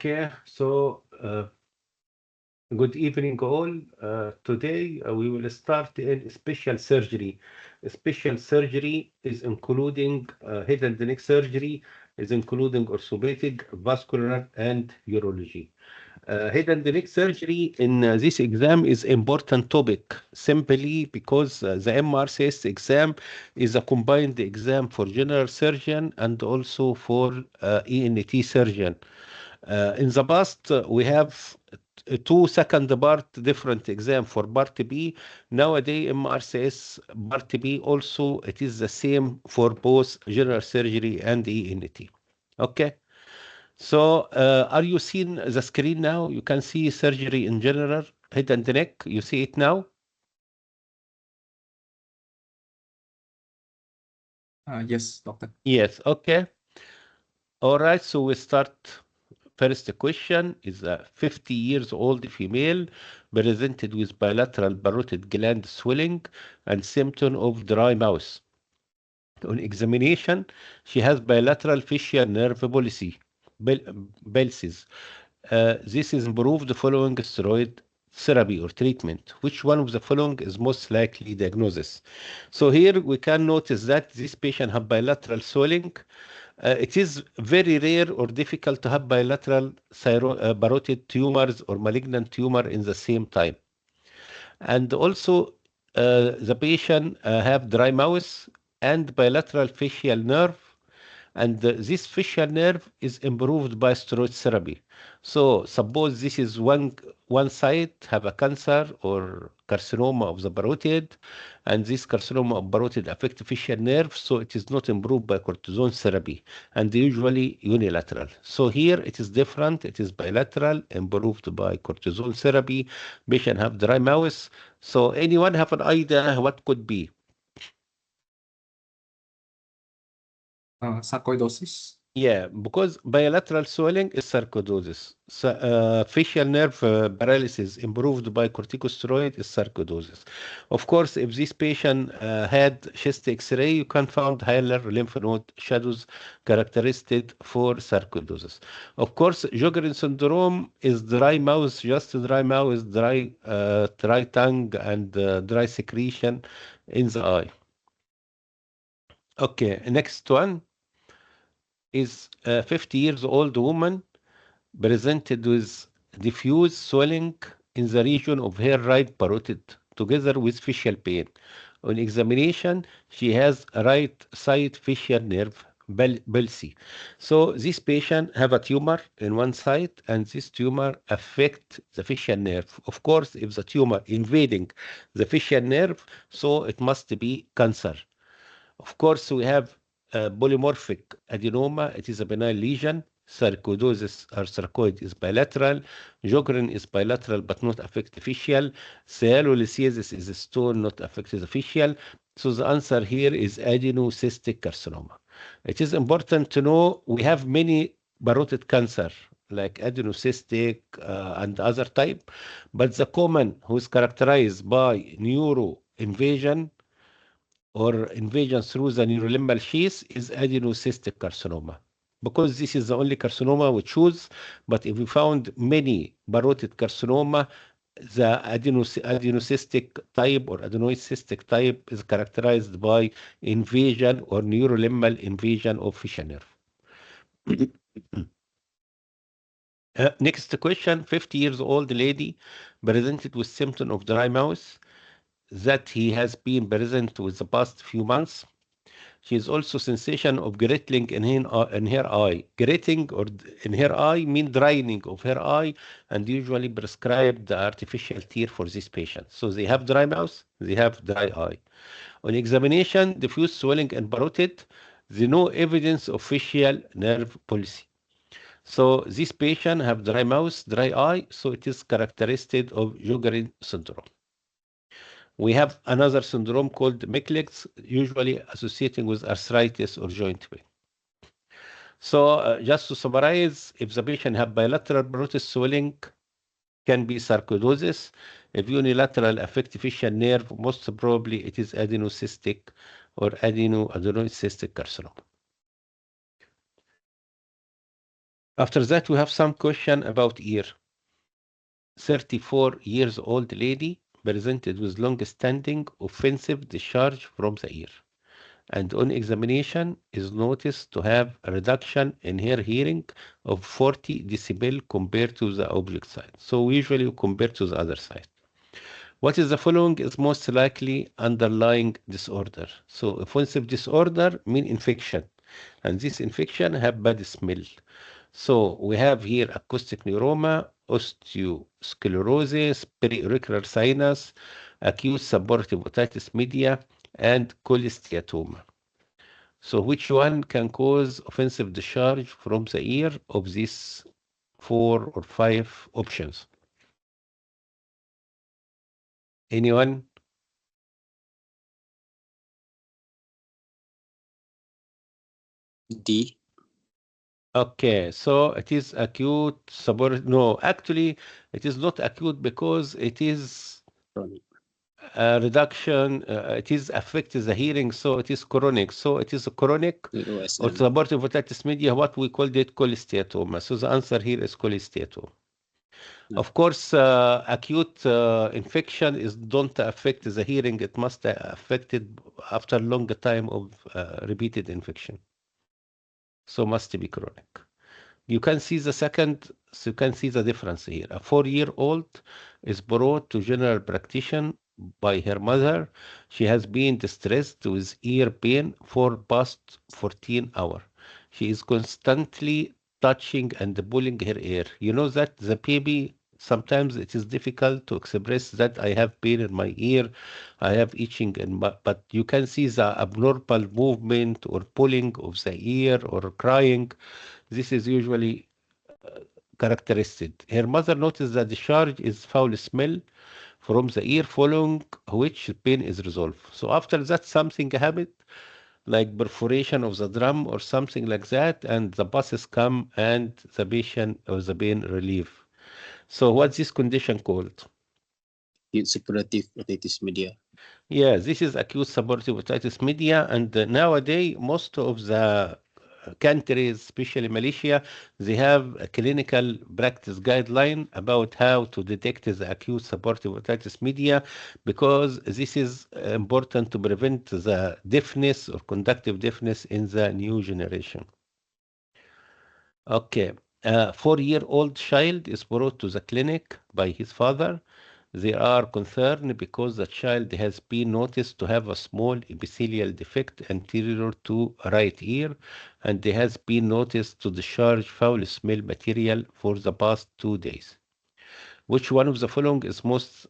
Okay, so good evening all. Today we will start in special surgery. Special surgery is including head and neck surgery, is including orthopedic, vascular, and urology. Head and neck surgery in this exam is important topic simply because the MRCS exam is a combined exam for general surgeon and also for ENT surgeon. In the past, we have two second part different exam for part B. Nowadays, MRCS part B also, it is the same for both general surgery and ENT. Okay. So, are you seeing the screen now? You can see surgery in general, head and neck. You see it now? Yes, doctor. Yes. Okay. All right. So we start. First question is a 50 years old female presented with bilateral parotid gland swelling and symptom of dry mouth. On examination, she has bilateral facial nerve palsy. This is improved following steroid therapy or treatment. Which one of the following is most likely diagnosis? So here we can notice that this patient have bilateral swelling. It is very rare or difficult to have bilateral parotid tumors or malignant tumor in the same time. And also, the patient have dry mouth and bilateral facial nerve, and this facial nerve is improved by steroid therapy. So suppose this is one side have a cancer or carcinoma of the parotid, and this carcinoma of parotid affect facial nerve, so it is not improved by cortisone therapy, and usually unilateral. So here it is different. It is bilateral, improved by cortisone therapy. Patient have dry mouth. So anyone have an idea what could be? Sarcoidosis. Yeah, because bilateral swelling is sarcoidosis. So, facial nerve paralysis improved by corticosteroid is sarcoidosis. Of course, if this patient had chest X-ray, you can find hilar lymph node shadows characteristic for sarcoidosis. Of course, Sjogren syndrome is dry mouth, just dry mouth, dry tongue, and dry secretion in the eye. Okay, next one is a 50 years old woman presented with diffuse swelling in the region of her right parotid together with facial pain. On examination, she has a right side facial nerve palsy. So this patient have a tumor in one side, and this tumor affect the facial nerve. Of course, if the tumor invading the facial nerve, so it must be cancer. Of course, we have polymorphic adenoma. It is a benign lesion. Sarcoidosis or sarcoid is bilateral. Sjogren is bilateral but not affect the facial. Sialolithiasis is a stone, not affect the facial. So the answer here is adenocystic carcinoma. It is important to know we have many parotid cancer like adenocystic and other type, but the common who is characterized by neuro invasion or invasion through the neurolimbar sheath is adenocystic carcinoma. Because this is the only carcinoma we choose, but if we found many parotid carcinoma, the adenocystic type or adenoid cystic type is characterized by invasion or neurolimbar invasion of facial nerve. Next question, 50 years old lady presented with symptom of dry mouth that he has been present with the past few months. She is also sensation of grating in her eye. Grating or in her eye mean draining of her eye, and usually prescribed the artificial tear for this patient. So they have dry mouth, they have dry eye. On examination, diffuse swelling and parotid, there no evidence of facial nerve palsy. So this patient have dry mouth, dry eye, so it is characteristic of Sjogren syndrome. We have another syndrome called Mecklix, usually associating with arthritis or joint pain. So just to summarize, if the patient have bilateral parotid swelling, can be sarcoidosis. If unilateral affect facial nerve, most probably it is adenocystic or adenoid cystic carcinoma. After that, we have some question about ear. 34 years old lady presented with long-standing offensive discharge from the ear, and on examination is noticed to have a reduction in her hearing of 40 decibel compared to the object side. So usually compared to the other side. What is the following is most likely underlying disorder. So offensive disorder mean infection, and this infection have bad smell. So we have here acoustic neuroma, osteosclerosis, periauricular sinus, acute supportive otitis media, and cholesteatoma. So which one can cause offensive discharge from the ear of these 4 or 5 options? Anyone? D. Okay, so it is acute support. No, actually, it is not acute because it is Chronic. a reduction. It is affects the hearing, so it is chronic. So it is a chronic or OSM. supportive otitis media. What we called it cholesteatoma. So the answer here is cholesteatoma. No. Of course, acute infection is don't affect the hearing. It must affect it after long time of repeated infection. So must be chronic. You can see the second, so you can see the difference here. A 4-year-old is brought to general practitioner by her mother. She has been distressed with ear pain for past 14 hours. She is constantly touching and pulling her ear. You know that the baby, sometimes it is difficult to express that I have pain in my ear, I have itching, but you can see the abnormal movement or pulling of the ear or crying. This is usually characteristic. Her mother noticed that the discharge is foul smell from the ear, following which pain is resolved. So after that, something happened, like perforation of the drum or something like that, and the buses come and the patient or the pain relief. So what's this condition called? Acute suppurative otitis media. Yeah, this is acute supportive otitis media, and nowadays most of the countries, especially Malaysia, they have a clinical practice guideline about how to detect the acute supportive otitis media, because this is important to prevent the deafness or conductive deafness in the new generation. Okay. A 4-year-old child is brought to the clinic by his father. They are concerned because the child has been noticed to have a small epithelial defect anterior to right ear, and they has been noticed to discharge foul smell material for the past 2 days. Which one of the following is most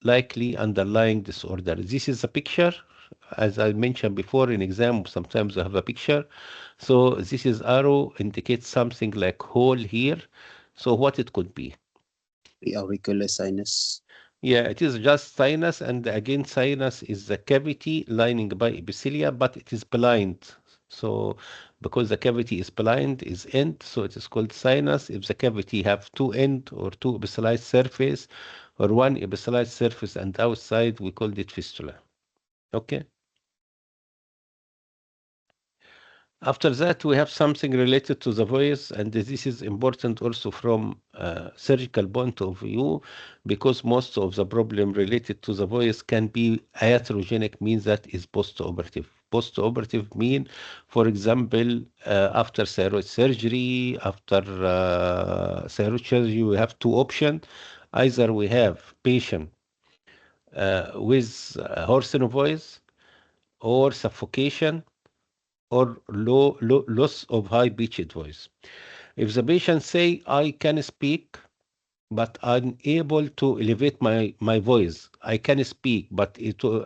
likely underlying disorder? This is a picture. As I mentioned before in exam, sometimes I have a picture. So this is arrow indicates something like hole here. So what it could be? Preauricular sinus. Yeah, it is just sinus, and again, sinus is the cavity lining by epithelia, but it is blind. So, because the cavity is blind, is end, so it is called sinus. If the cavity have two end or two epithelial surface, or one epithelial surface and outside, we called it fistula. Okay. After that, we have something related to the voice, and this is important also from a surgical point of view, because most of the problem related to the voice can be iatrogenic, means that is post-operative. Post-operative mean, for example, after thyroid surgery, after thyroid surgery, we have two options. Either we have patient with hoarseness voice or suffocation or loss of high-pitched voice. If the patient say, I can speak, but unable to elevate my voice, I can speak, but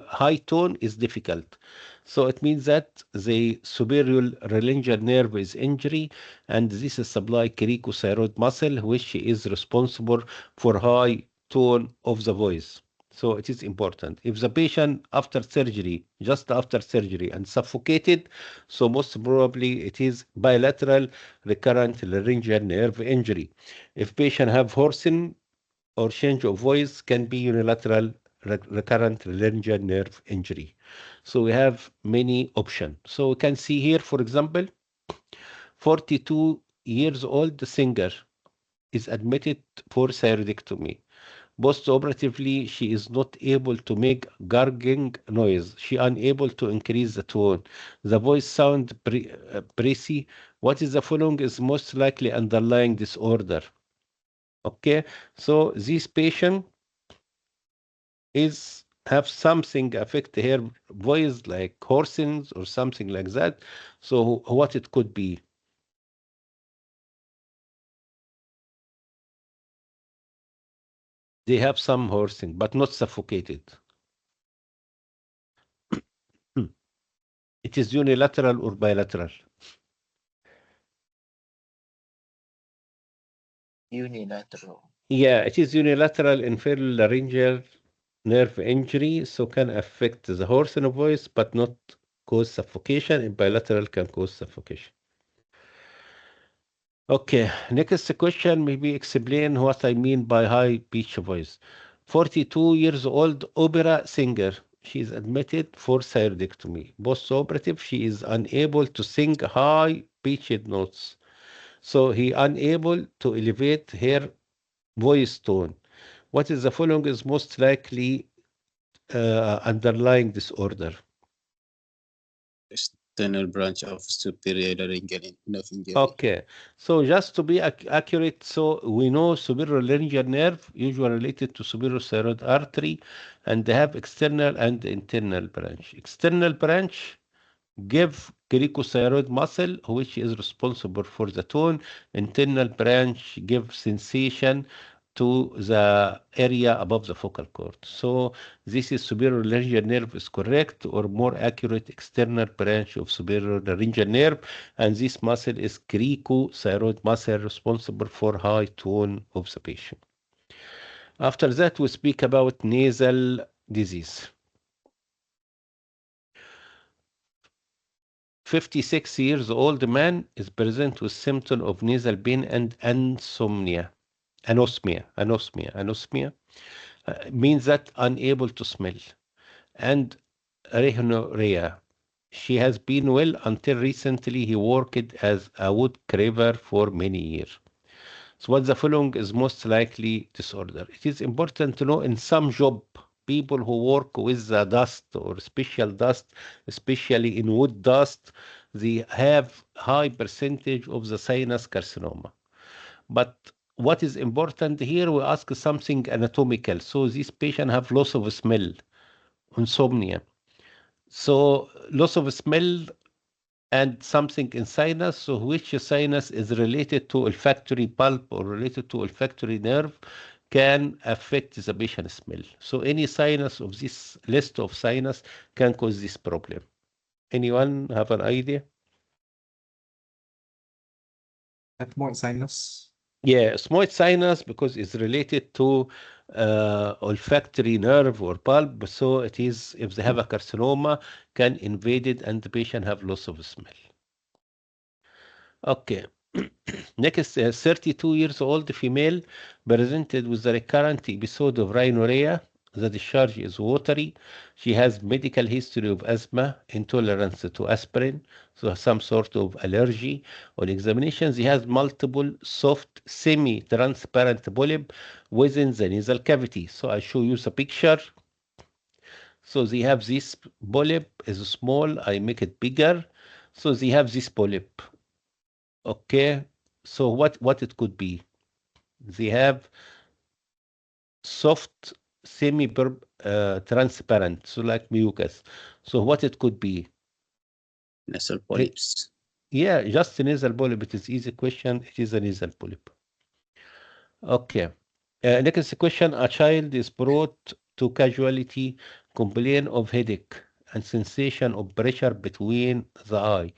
high tone is difficult. So it means that the superior laryngeal nerve is injury, and this is supply cricothyroid muscle, which is responsible for high tone of the voice. So it is important. If the patient after surgery, just after surgery and suffocated, so most probably it is bilateral recurrent laryngeal nerve injury. If patient have hoarseness or change of voice, can be unilateral recurrent laryngeal nerve injury. So we have many options. So we can see here, for example, 42 years old singer is admitted for thyroidectomy. Post-operatively, she is not able to make gargling noise. She unable to increase the tone. The voice sound breathy. What is the following is most likely underlying disorder. Okay, so this patient is have something affect her voice like hoarseness or something like that. So what it could be? They have some hoarseness, but not suffocated. It is unilateral or bilateral. Unilateral. Yeah, it is unilateral inferior laryngeal nerve injury, so can affect the hoarseness voice, but not cause suffocation. And bilateral can cause suffocation. Okay, next question, maybe explain what I mean by high pitch voice. 42 years old opera singer. She is admitted for thyroidectomy. Post-operative, she is unable to sing high pitched notes. So he unable to elevate her voice tone. What is the following is most likely underlying disorder? External branch of superior laryngeal nerve injury. Okay, so just to be accurate, so we know superior laryngeal nerve usually related to superior thyroid artery, and they have external and internal branch. External branch give cricothyroid muscle, which is responsible for the tone. Internal branch give sensation to the area above the focal cord. So this is superior laryngeal nerve is correct, or more accurate, external branch of superior laryngeal nerve, and this muscle is cricothyroid muscle responsible for high tone of the patient. After that, we speak about nasal disease. 56 years old man is present with symptom of nasal pain and anosmia. Anosmia means that unable to smell, and rhinorrhea. She has been well until recently. He worked as a wood carver for many years. So what the following is most likely disorder. It is important to know in some job, people who work with the dust or special dust, especially in wood dust, they have high percentage of the sinus carcinoma. But what is important here, we ask something anatomical. So this patient have loss of smell, insomnia. So loss of smell and something in sinus, so which sinus is related to olfactory bulb or related to olfactory nerve can affect the patient smell. So any sinus of this list of sinus can cause this problem. Anyone have an idea? Ethmoid sinus. Yeah, smooth sinus because it's related to olfactory nerve or bulb. So it is, if they have a carcinoma, can invade it and the patient have loss of smell. Okay. Next, 32 years old female presented with a recurrent episode of rhinorrhea. The discharge is watery. She has medical history of asthma, intolerance to aspirin, so some sort of allergy. On examination, she has multiple soft, semi-transparent polyp within the nasal cavity. So I show you the picture. So they have this polyp is small. I make it bigger. So they have this polyp. Okay, so what it could be? They have soft, transparent, so like mucus. So what it could be? Nasal polyps. Yeah, just a nasal polyp. It is easy question. It is a nasal polyp. Okay. Next question. A child is brought to casualty, complain of headache and sensation of pressure between the eye.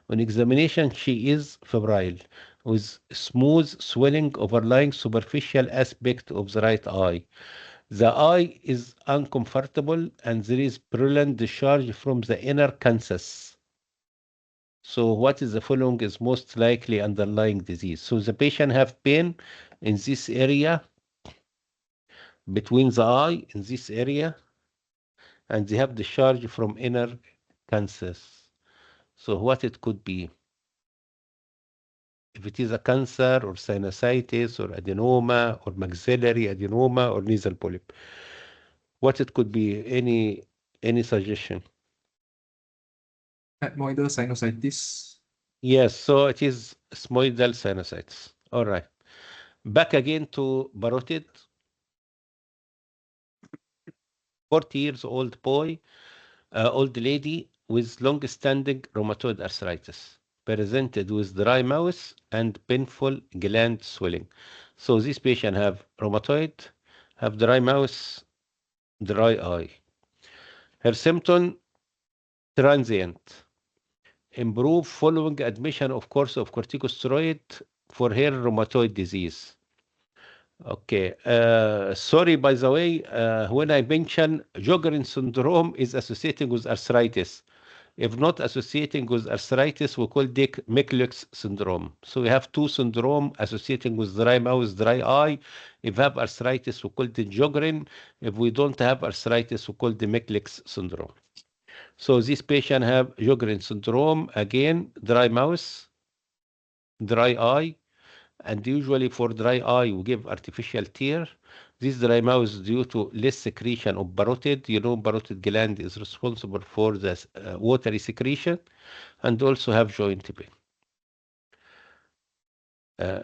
On examination, she is febrile with smooth swelling overlying superficial aspect of the right eye. The eye is uncomfortable and there is purulent discharge from the inner canthus. So what is the following is most likely underlying disease. So the patient have pain in this area, between the eye, in this area, and they have discharge from inner canthus. So what it could be? if it is a cancer or sinusitis or adenoma or maxillary adenoma or nasal polyp. What it could be? Any suggestion? Ethmoidal sinusitis. Yes, so it is smoidal sinusitis. All right. Back again to parotid. 40 years old boy, old lady with long-standing rheumatoid arthritis, presented with dry mouth and painful gland swelling. So this patient have rheumatoid, have dry mouth, dry eye. Her symptom transient. Improve following admission of course of corticosteroid for her rheumatoid disease. Okay. Sorry, by the way, when I mention Sjogren syndrome is associating with arthritis. If not associating with arthritis, we call it Meckel's syndrome. So we have two syndrome associating with dry mouth, dry eye. If we have arthritis, we call it Sjogren. If we don't have arthritis, we call it Meckel's syndrome. So this patient have Sjogren syndrome, again, dry mouth, dry eye, and usually for dry eye, we give artificial tear. This dry mouth is due to less secretion of parotid. You know, parotid gland is responsible for the watery secretion and also have joint pain.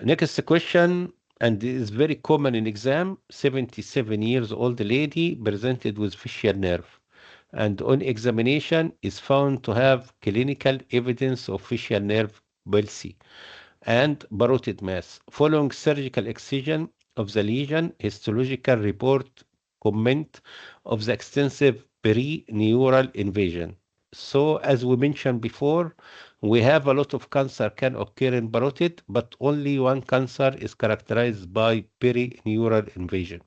Next question, and it is very common in exam, 77 years old lady presented with facial nerve, and on examination is found to have clinical evidence of facial nerve palsy and parotid mass. Following surgical excision of the lesion, histological report comment of the extensive perineural invasion. So as we mentioned before, we have a lot of cancer can occur in parotid, but only one cancer is characterized by perineural invasion.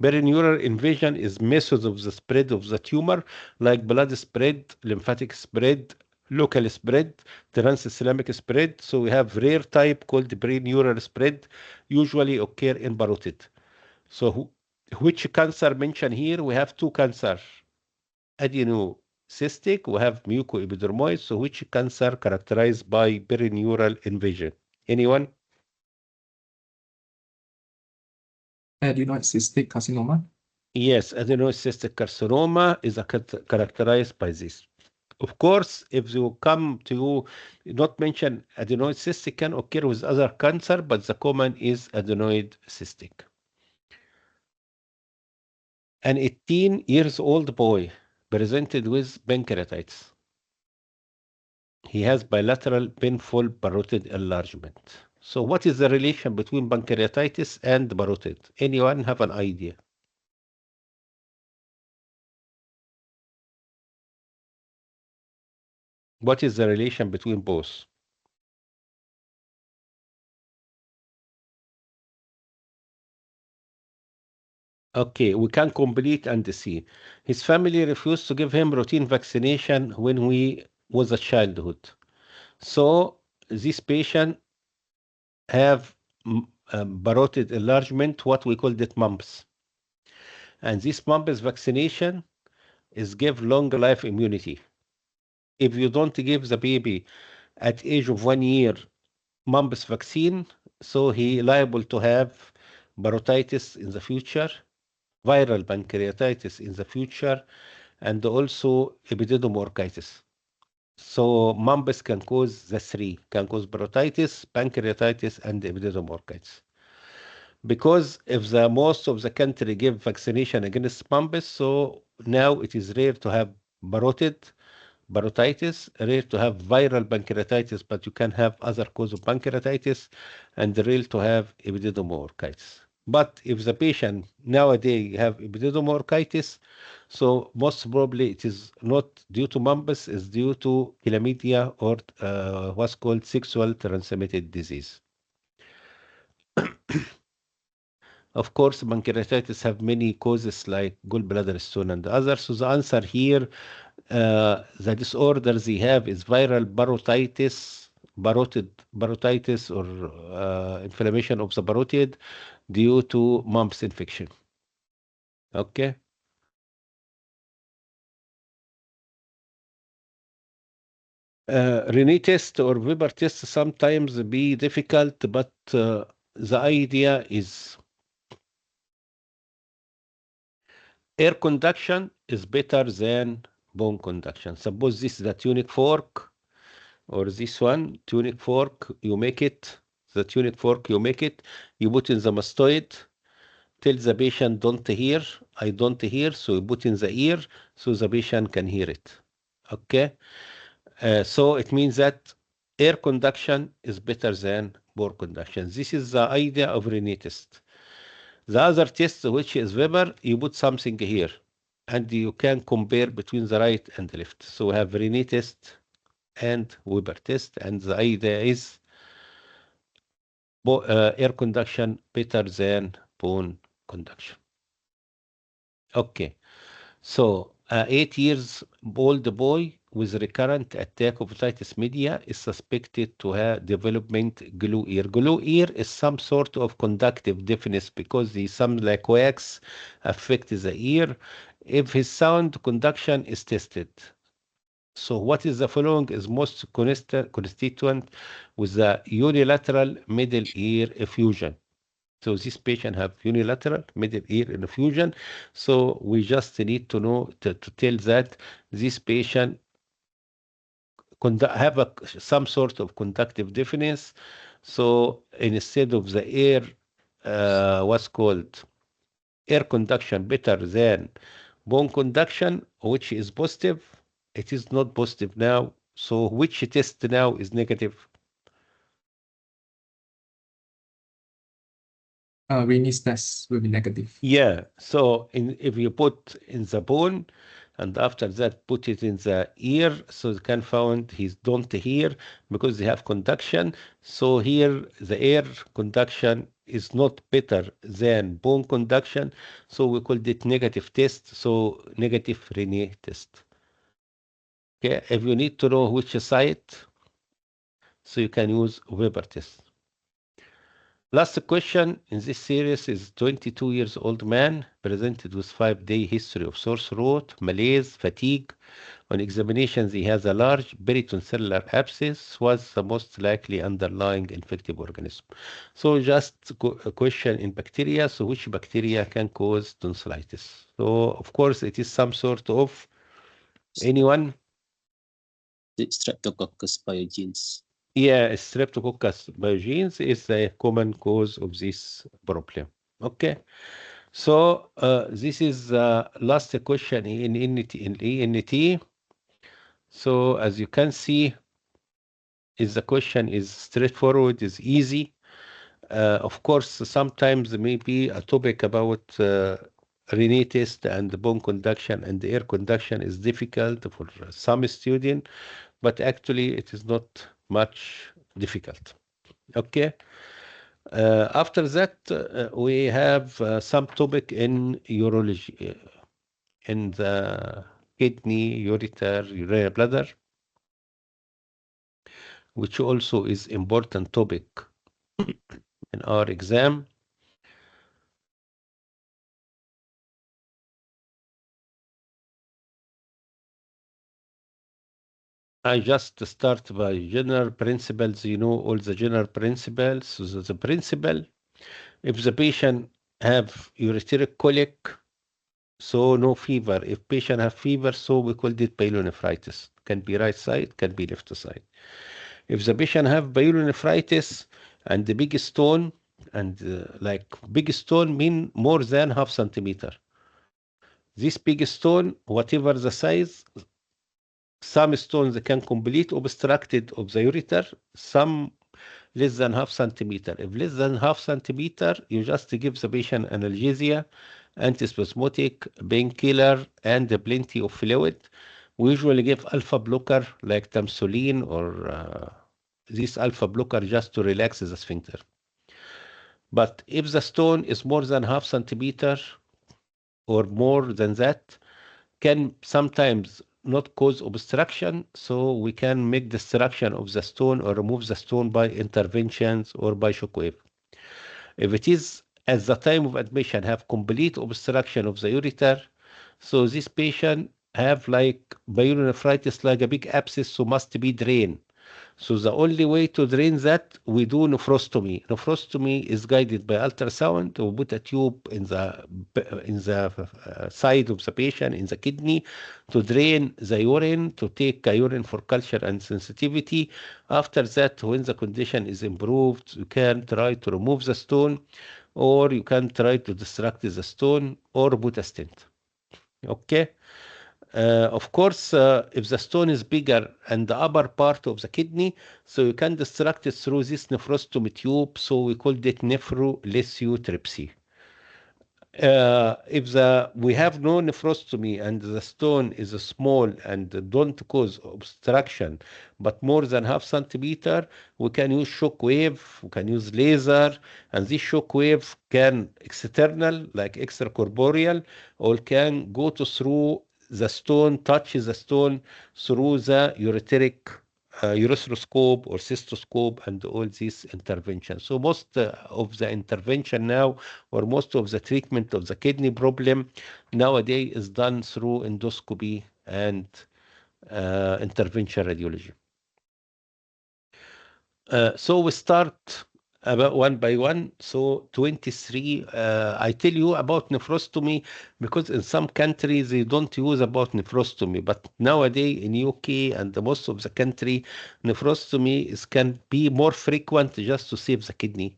Perineural invasion is method of the spread of the tumor, like blood spread, lymphatic spread, local spread, trans-Islamic spread. So we have rare type called perineural spread, usually occur in parotid. So which cancer mentioned here? We have two cancer, adenocystic, we have mucoepidermoid. So which cancer characterized by perineural invasion? Anyone? Adenoid cystic carcinoma. Yes, adenocystic carcinoma is characterized by this. Of course, if you come to not mention adenoid cystic can occur with other cancer, but the common is adenoid cystic. An 18 years old boy presented with pancreatitis. He has bilateral painful parotid enlargement. So what is the relation between pancreatitis and parotid? Anyone have an idea? What is the relation between both? Okay, we can complete and see. His family refused to give him routine vaccination when he was a childhood. So this patient have parotid enlargement, what we call it mumps. And this mumps vaccination is give long life immunity. If you don't give the baby at age of 1 year mumps vaccine, so he liable to have parotitis in the future, viral pancreatitis in the future, and also epididymoorchitis. So mumps can cause the three, can cause parotitis, pancreatitis, and epididymoorchitis. Because if the most of the country give vaccination against mumps, so now it is rare to have parotitis, rare to have viral pancreatitis, but you can have other cause of pancreatitis, and rare to have epididymoorchitis. But if the patient nowadays have epididymoorchitis, so most probably it is not due to mumps, it's due to chlamydia or what's called sexual transmitted disease. Of course, pancreatitis have many causes like gallbladder stone and others. So the answer here, the disorders they have is viral parotitis or inflammation of the parotid due to mumps infection. Okay. Renee test or Weber test sometimes be difficult, but the idea is air conduction is better than bone conduction. Suppose this is a tunic fork, or this one, tunic fork, you make it, the tunic fork, you make it, you put in the mastoid, tell the patient don't hear, I don't hear, so you put in the ear, so the patient can hear it. Okay? So it means that air conduction is better than bore conduction. This is the idea of Renee test. The other test, which is Weber, you put something here, and you can compare between the right and the left. So we have Renee test and Weber test, and the idea is air conduction better than bone conduction. Okay, so 8 years old boy with recurrent attack of otitis media is suspected to have development glue ear. Glue ear is some sort of conductive deafness because the some like wax affect the ear. If his sound conduction is tested, so what is the following is most constituent with the unilateral middle ear effusion. So this patient have unilateral middle ear effusion. So we just need to know to tell that this patient have some sort of conductive deafness. So instead of the air, what's called air conduction better than bone conduction, which is positive, it is not positive now. So which test now is negative? Renee's test will be negative. Yeah. So if you put in the bone and after that put it in the ear, so you can found he don't hear because they have conduction. So here the air conduction is not better than bone conduction. So we called it negative test. So negative Renee test. Okay. If you need to know which site, so you can use Weber test. Last question in this series is 22 years old man presented with 5-day history of sore throat, malaise, fatigue. On examinations, he has a large peritonsillar abscess, was the most likely underlying infective organism. So just a question in bacteria. So which bacteria can cause tonsillitis? So of course it is some sort of anyone. The Streptococcus pyogenes. Yeah, Streptococcus pyogenes is a common cause of this problem. Okay. So this is the last question in ENT. So as you can see, the question is straightforward, is easy. Of course, sometimes there may be a topic about Renee test and bone conduction and air conduction is difficult for some student, but actually it is not much difficult. Okay. After that, we have some topic in urology, in the kidney, ureter, urinary bladder, which also is important topic in our exam. I just start by general principles. You know all the general principles. So the principle, if the patient have ureteric colic, so no fever. If patient have fever, so we call it pyelonephritis. Can be right side, can be left side. If the patient have pyelonephritis and the big stone, and like big stone mean more than half centimeter. This big stone, whatever the size, some stones can complete obstructed of the ureter, some less than half centimeter. If less than half centimeter, you just give the patient analgesia, antispasmodic, painkiller, and plenty of fluid. We usually give alpha blocker like tamsuline or this alpha blocker just to relax the sphincter. But if the stone is more than half centimeter or more than that, can sometimes not cause obstruction, so we can make destruction of the stone or remove the stone by interventions or by shockwave. If it is at the time of admission have complete obstruction of the ureter, so this patient have like pyelonephritis, like a big abscess, so must be drained. So the only way to drain that, we do nephrostomy. Nephrostomy is guided by ultrasound. We put a tube in the side of the patient, in the kidney, to drain the urine, to take a urine for culture and sensitivity. After that, when the condition is improved, you can try to remove the stone, or you can try to distract the stone, or put a stent. Okay. Of course, if the stone is bigger and the upper part of the kidney, so you can distract it through this nephrostomy tube. So we called it nephrolithotripsy. If we have no nephrostomy and the stone is small and don't cause obstruction, but more than half centimeter, we can use shock wave, we can use laser, and this shock wave can external, like extracorporeal, or can go to through the stone, touch the stone through the ureteric urethroscope or cystoscope and all these interventions. So most of the intervention now, or most of the treatment of the kidney problem nowadays, is done through endoscopy and intervention radiology. So we start about one by one. So 23, I tell you about nephrostomy because in some countries they don't use about nephrostomy, but nowadays in UK and the most of the country, nephrostomy can be more frequent just to save the kidney.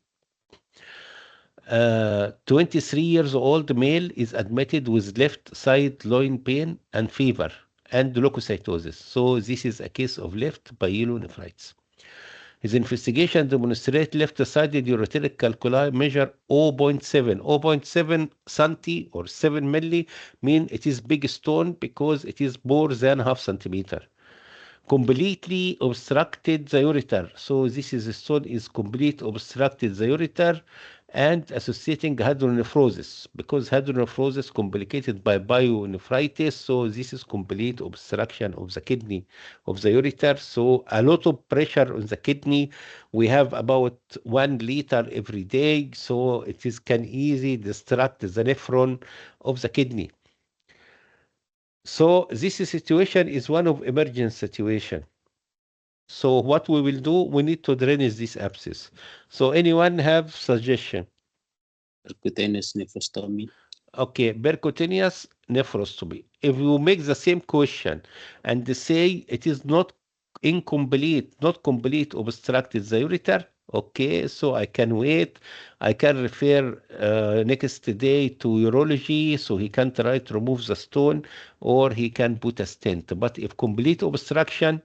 23 years old male is admitted with left side loin pain and fever and leukocytosis. So this is a case of left pyelonephritis. His investigation demonstrates left-sided ureteric calculi measure 0.7. 0.7 centi or 7 milli mean it is big stone because it is more than half centimeter. Completely obstructed the ureter. So this is a stone is complete obstructed the ureter and associating hydronephrosis because hydronephrosis complicated by pyelonephritis. So this is complete obstruction of the kidney of the ureter. So a lot of pressure on the kidney. We have about 1 liter every day. So it is can easily distract the nephron of the kidney. So this situation is one of emergent situation. So what we will do, we need to drainage this abscess. So anyone have suggestion? Percutaneous nephrostomy. Okay, percutaneous nephrostomy. If you make the same question and they say it is not incomplete, not complete obstructed the ureter, okay, so I can wait. I can refer next day to urology, so he can try to remove the stone or he can put a stent. But if complete obstruction,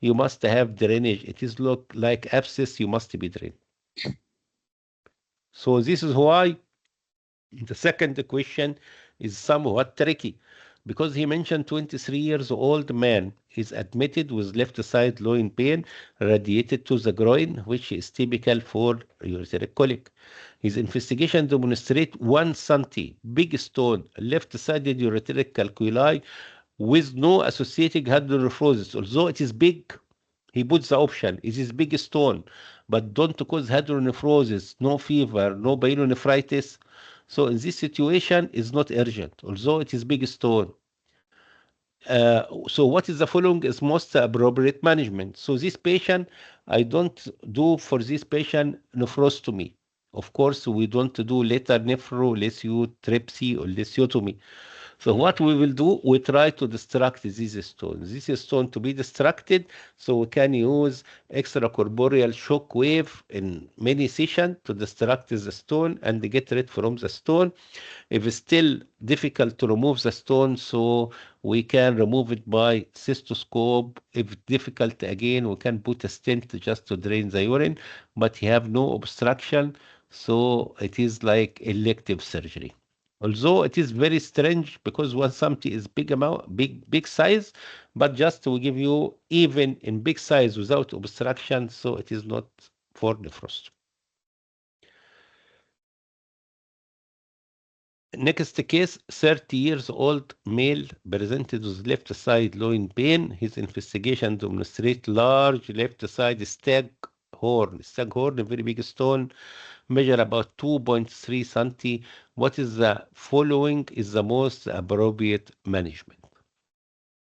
you must have drainage. It is look like abscess, you must be drained. So this is why the second question is somewhat tricky because he mentioned 23 years old man is admitted with left side loin pain radiated to the groin, which is typical for ureteric colic. His investigation demonstrate 1 centi big stone left-sided ureteric calculi with no associated hydronephrosis. Although it is big, he puts the option, it is big stone, but don't cause hydronephrosis, no fever, no pyelonephritis. So in this situation, is not urgent, although it is big stone. So what is the following is most appropriate management. So this patient, I don't do for this patient nephrostomy. Of course, we don't do later nephrolithotripsy or lithotomy. So what we will do, we try to distract this stone. This stone to be distracted, so we can use extracorporeal shock wave in many sessions to distract the stone and get rid from the stone. If it's still difficult to remove the stone, so we can remove it by cystoscope. If difficult again, we can put a stent just to drain the urine, but you have no obstruction, so it is like elective surgery. Although it is very strange because 1 centi is big amount, big size, but just to give you even in big size without obstruction, so it is not for nephrostomy. Next case, 30 years old male presented with left side loin pain. His investigation demonstrate large left side stag horn. Stag horn, a very big stone, measure about 2.3 centi. What is the following is the most appropriate management?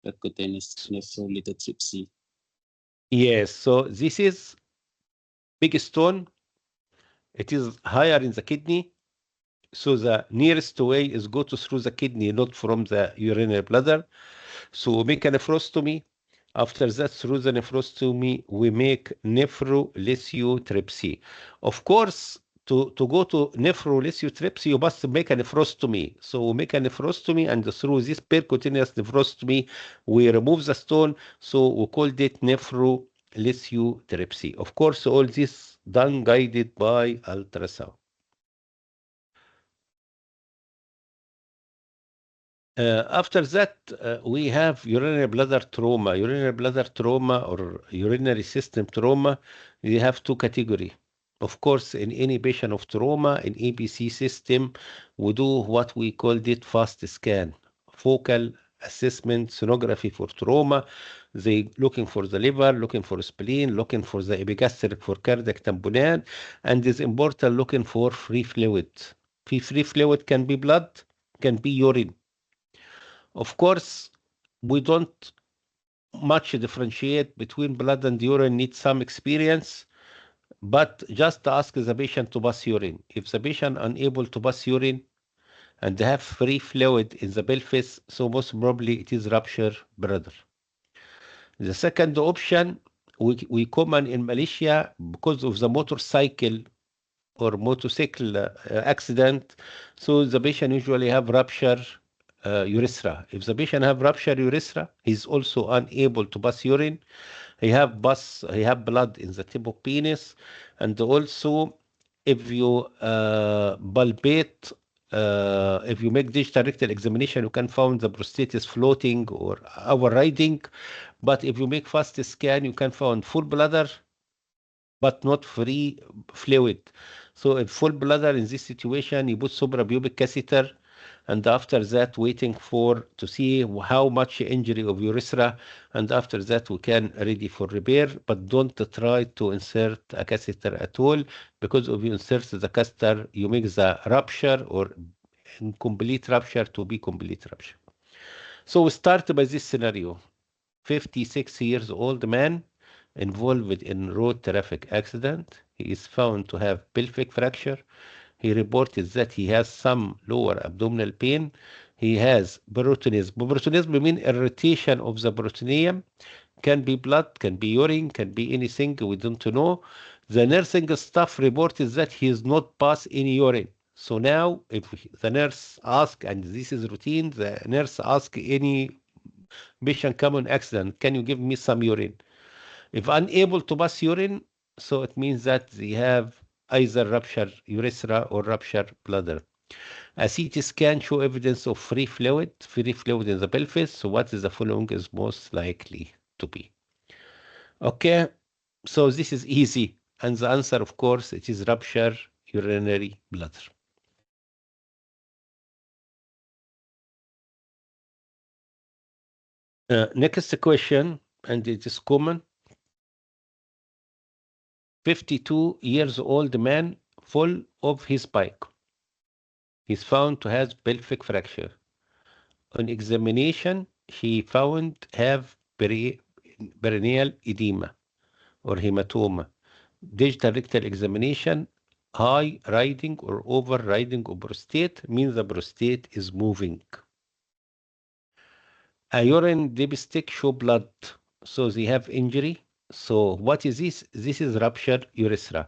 percutaneous nephrolithotripsy. Yes, so this is big stone. It is higher in the kidney. So the nearest way is go to through the kidney, not from the urinary bladder. So we make a nephrostomy. After that, through the nephrostomy, we make nephrolithotripsy. Of course, to go to nephrolithotripsy, you must make a nephrostomy. So we make a nephrostomy, and through this percutaneous nephrostomy, we remove the stone. So we called it nephrolithotripsy. Of course, all this done guided by ultrasound. After that, we have urinary bladder trauma. Urinary bladder trauma or urinary system trauma, they have two categories. Of course, in any patient of trauma, in ABC system, we do what we called it fast scan, focal assessment sonography for trauma. They looking for the liver, looking for spleen, looking for the epigastric for cardiac tamponade, and is important looking for free fluid. Free fluid can be blood, can be urine. Of course, we don't much differentiate between blood and urine, need some experience, but just ask the patient to pass urine. If the patient unable to pass urine and have free fluid in the pelvis, so most probably it is rupture bladder. The second option, we common in Malaysia because of the motorcycle or motorcycle accident, so the patient usually have rupture urethra. If the patient have rupture urethra, he's also unable to pass urine. He have blood in the tip of penis, and also if you palpate, if you make digital rectal examination, you can find the prostate is floating or overriding. But if you make fast scan, you can find full bladder, but not free fluid. So in full bladder in this situation, you put suprapubic catheter, and after that waiting for to see how much injury of urethra, and after that we can ready for repair. But don't try to insert a catheter at all, because if you insert the catheter, you make the rupture or incomplete rupture to be complete rupture. So we start by this scenario. 56 years old man involved in road traffic accident. He is found to have pelvic fracture. He reported that he has some lower abdominal pain. He has peritonism. Peritonism means irritation of the peritoneum. Can be blood, can be urine, can be anything, we don't know. The nursing staff reported that he is not pass any urine. So now, if the nurse ask, and this is routine, the nurse ask any patient come on accident, can you give me some urine? If unable to pass urine, so it means that they have either rupture urethra or rupture bladder. A CT scan show evidence of free fluid in the pelvis. So what is the following is most likely to be? Okay, so this is easy. And the answer, of course, it is rupture urinary bladder. Next question, and it is common. 52 years old man fall off his bike. He's found to have pelvic fracture. On examination, he found have perineal edema or hematoma. Digital rectal examination, high riding or overriding of prostate means the prostate is moving. A urine dipstick show blood, so they have injury. So what is this? This is rupture urethra.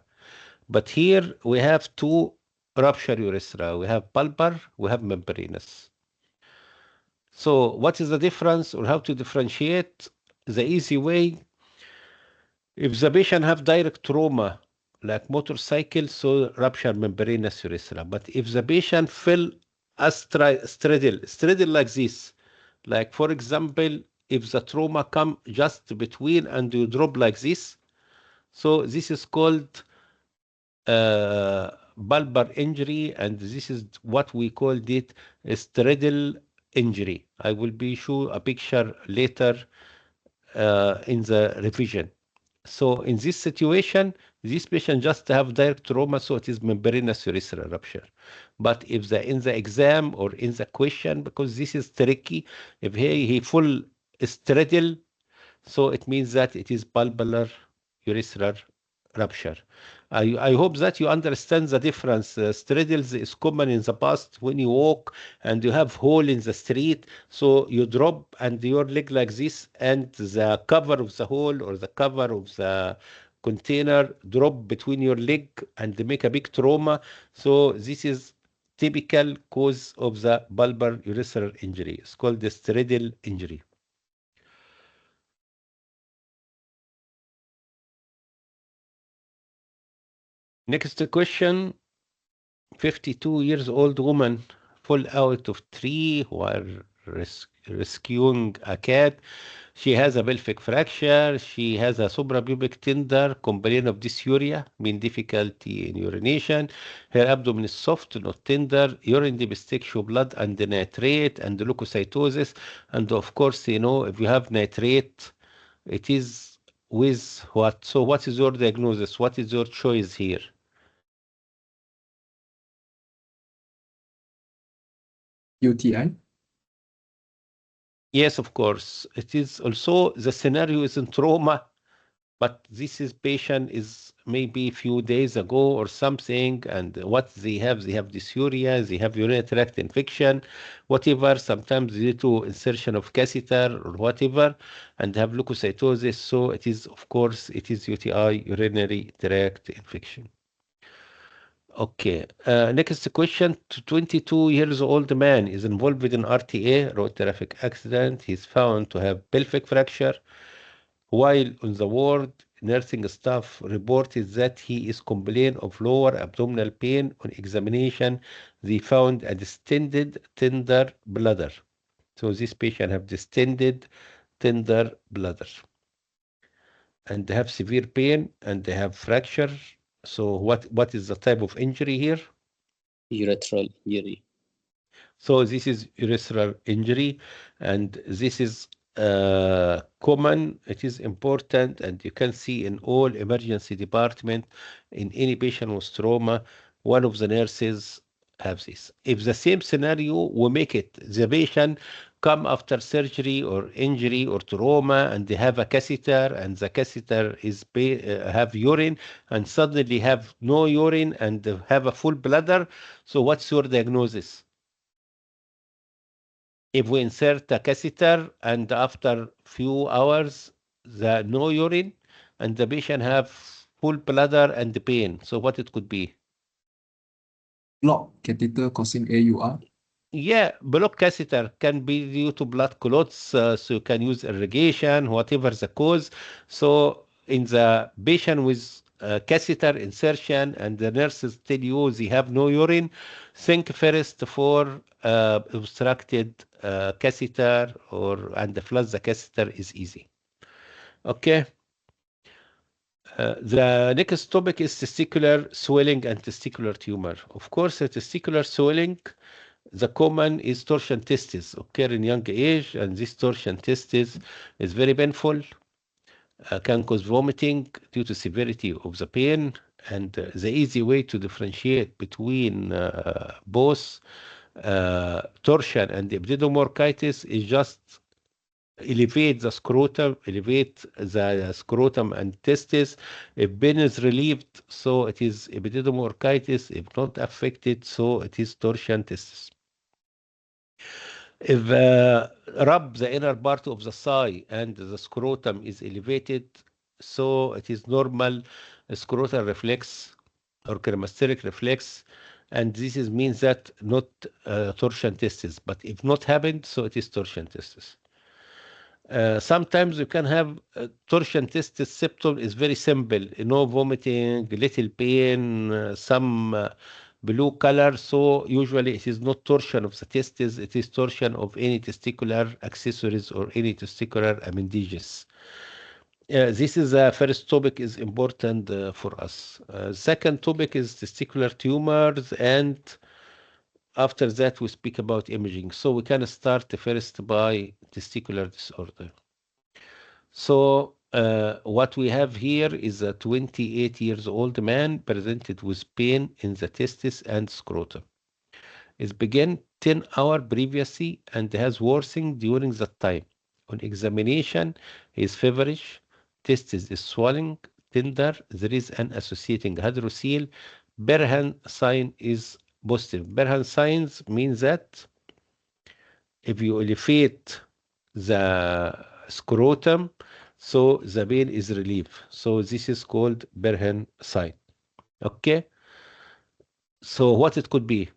But here we have two rupture urethra. We have bulbar, we have membranous. So what is the difference or how to differentiate? The easy way, if the patient have direct trauma, like motorcycle, so rupture membranous urethra. But if the patient fell straddle like this, like for example, if the trauma come just between and you drop like this, so this is called bulbar injury, and this is what we called it a straddle injury. I will be show a picture later in the revision. So in this situation, this patient just have direct trauma, so it is membranous urethral rupture. But if in the exam or in the question, because this is tricky, if he fall straddle, so it means that it is bulbar urethral rupture. I hope that you understand the difference. Straddles is common in the past when you walk and you have hole in the street, so you drop and your leg like this, and the cover of the hole or the cover of the container drop between your leg and they make a big trauma. So this is typical cause of the bulbar urethral injury. It's called the straddle injury. Next question. 52 years old woman fall out of tree while rescuing a cat. She has a pelvic fracture. She has a suprapubic tender, complaint of dysuria, mean difficulty in urination. Her abdomen is soft, not tender. Urine dipstick show blood and nitrate and leukocytosis. And of course, if you have nitrate, it is with what? So what is your diagnosis? What is your choice here? UTI. Yes, of course. It is also the scenario is in trauma, but this is patient is maybe a few days ago or something, and what they have dysuria, they have urinary tract infection, whatever, sometimes due to insertion of catheter or whatever, and have leukocytosis. So it is, of course, it is UTI, urinary tract infection. Okay, next question. 22 years old man is involved in RTA, road traffic accident. He's found to have pelvic fracture. While on the ward, nursing staff reported that he is complaining of lower abdominal pain. On examination, they found a distended tender bladder. So this patient have distended tender bladder. And they have severe pain and they have fracture. So what is the type of injury here? Urethral injury. So this is urethral injury, and this is common. It is important, and you can see in all emergency department, in any patient with trauma, one of the nurses have this. If the same scenario, we make it the patient come after surgery or injury or trauma, and they have a catheter, and the catheter is have urine, and suddenly have no urine and have a full bladder. So what's your diagnosis? If we insert a catheter and after few hours the no urine and the patient have full bladder and pain, so what it could be? Block catheter causing AUR. Yeah, block catheter can be due to blood clots, so you can use irrigation, whatever the cause. So in the patient with catheter insertion and the nurses tell you they have no urine, think first for obstructed catheter and flush the catheter is easy. Okay. The next topic is testicular swelling and testicular tumor. Of course, the testicular swelling, the common is torsion testis, occur in young age, and this torsion testis is very painful, can cause vomiting due to severity of the pain, and the easy way to differentiate between both torsion and epididymoorchitis is just elevate the scrotum and testis. If pain is relieved, so it is epididymoorchitis. If not affected, so it is torsion testis. If rub the inner part of the thigh and the scrotum is elevated, so it is normal scrotal reflex or cremasteric reflex, and this means that not torsion testis. But if not happened, so it is torsion testis. Sometimes you can have torsion testis septum is very simple, no vomiting, little pain, some blue color. So usually it is not torsion of the testis, it is torsion of any testicular accessories or any testicular appendages. This is the first topic is important for us. Second topic is testicular tumors, and after that we speak about imaging. So we can start first by testicular disorder. So what we have here is a 28 years old man presented with pain in the testis and scrotum. It began 10 hours previously and has worsened during that time. On examination, he is feverish, testis is swelling, tender, there is an associating hydrocele, Berhan sign is positive. Berhan signs means that if you elevate the scrotum, so the pain is relieved. So this is called Berhan sign. Okay. So what it could be?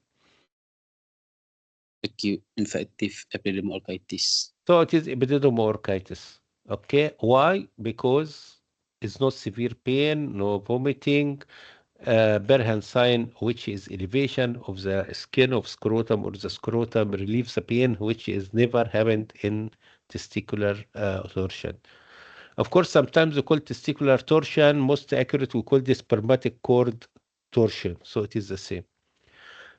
Acute infective epidermolysis. So it is epididymoorchitis. Okay. Why? Because it's not severe pain, no vomiting. Berhan sign, which is elevation of the skin of scrotum or the scrotum, relieves the pain, which is never happened in testicular torsion. Of course, sometimes we call testicular torsion. Most accurate, we call this spermatic cord torsion. So it is the same.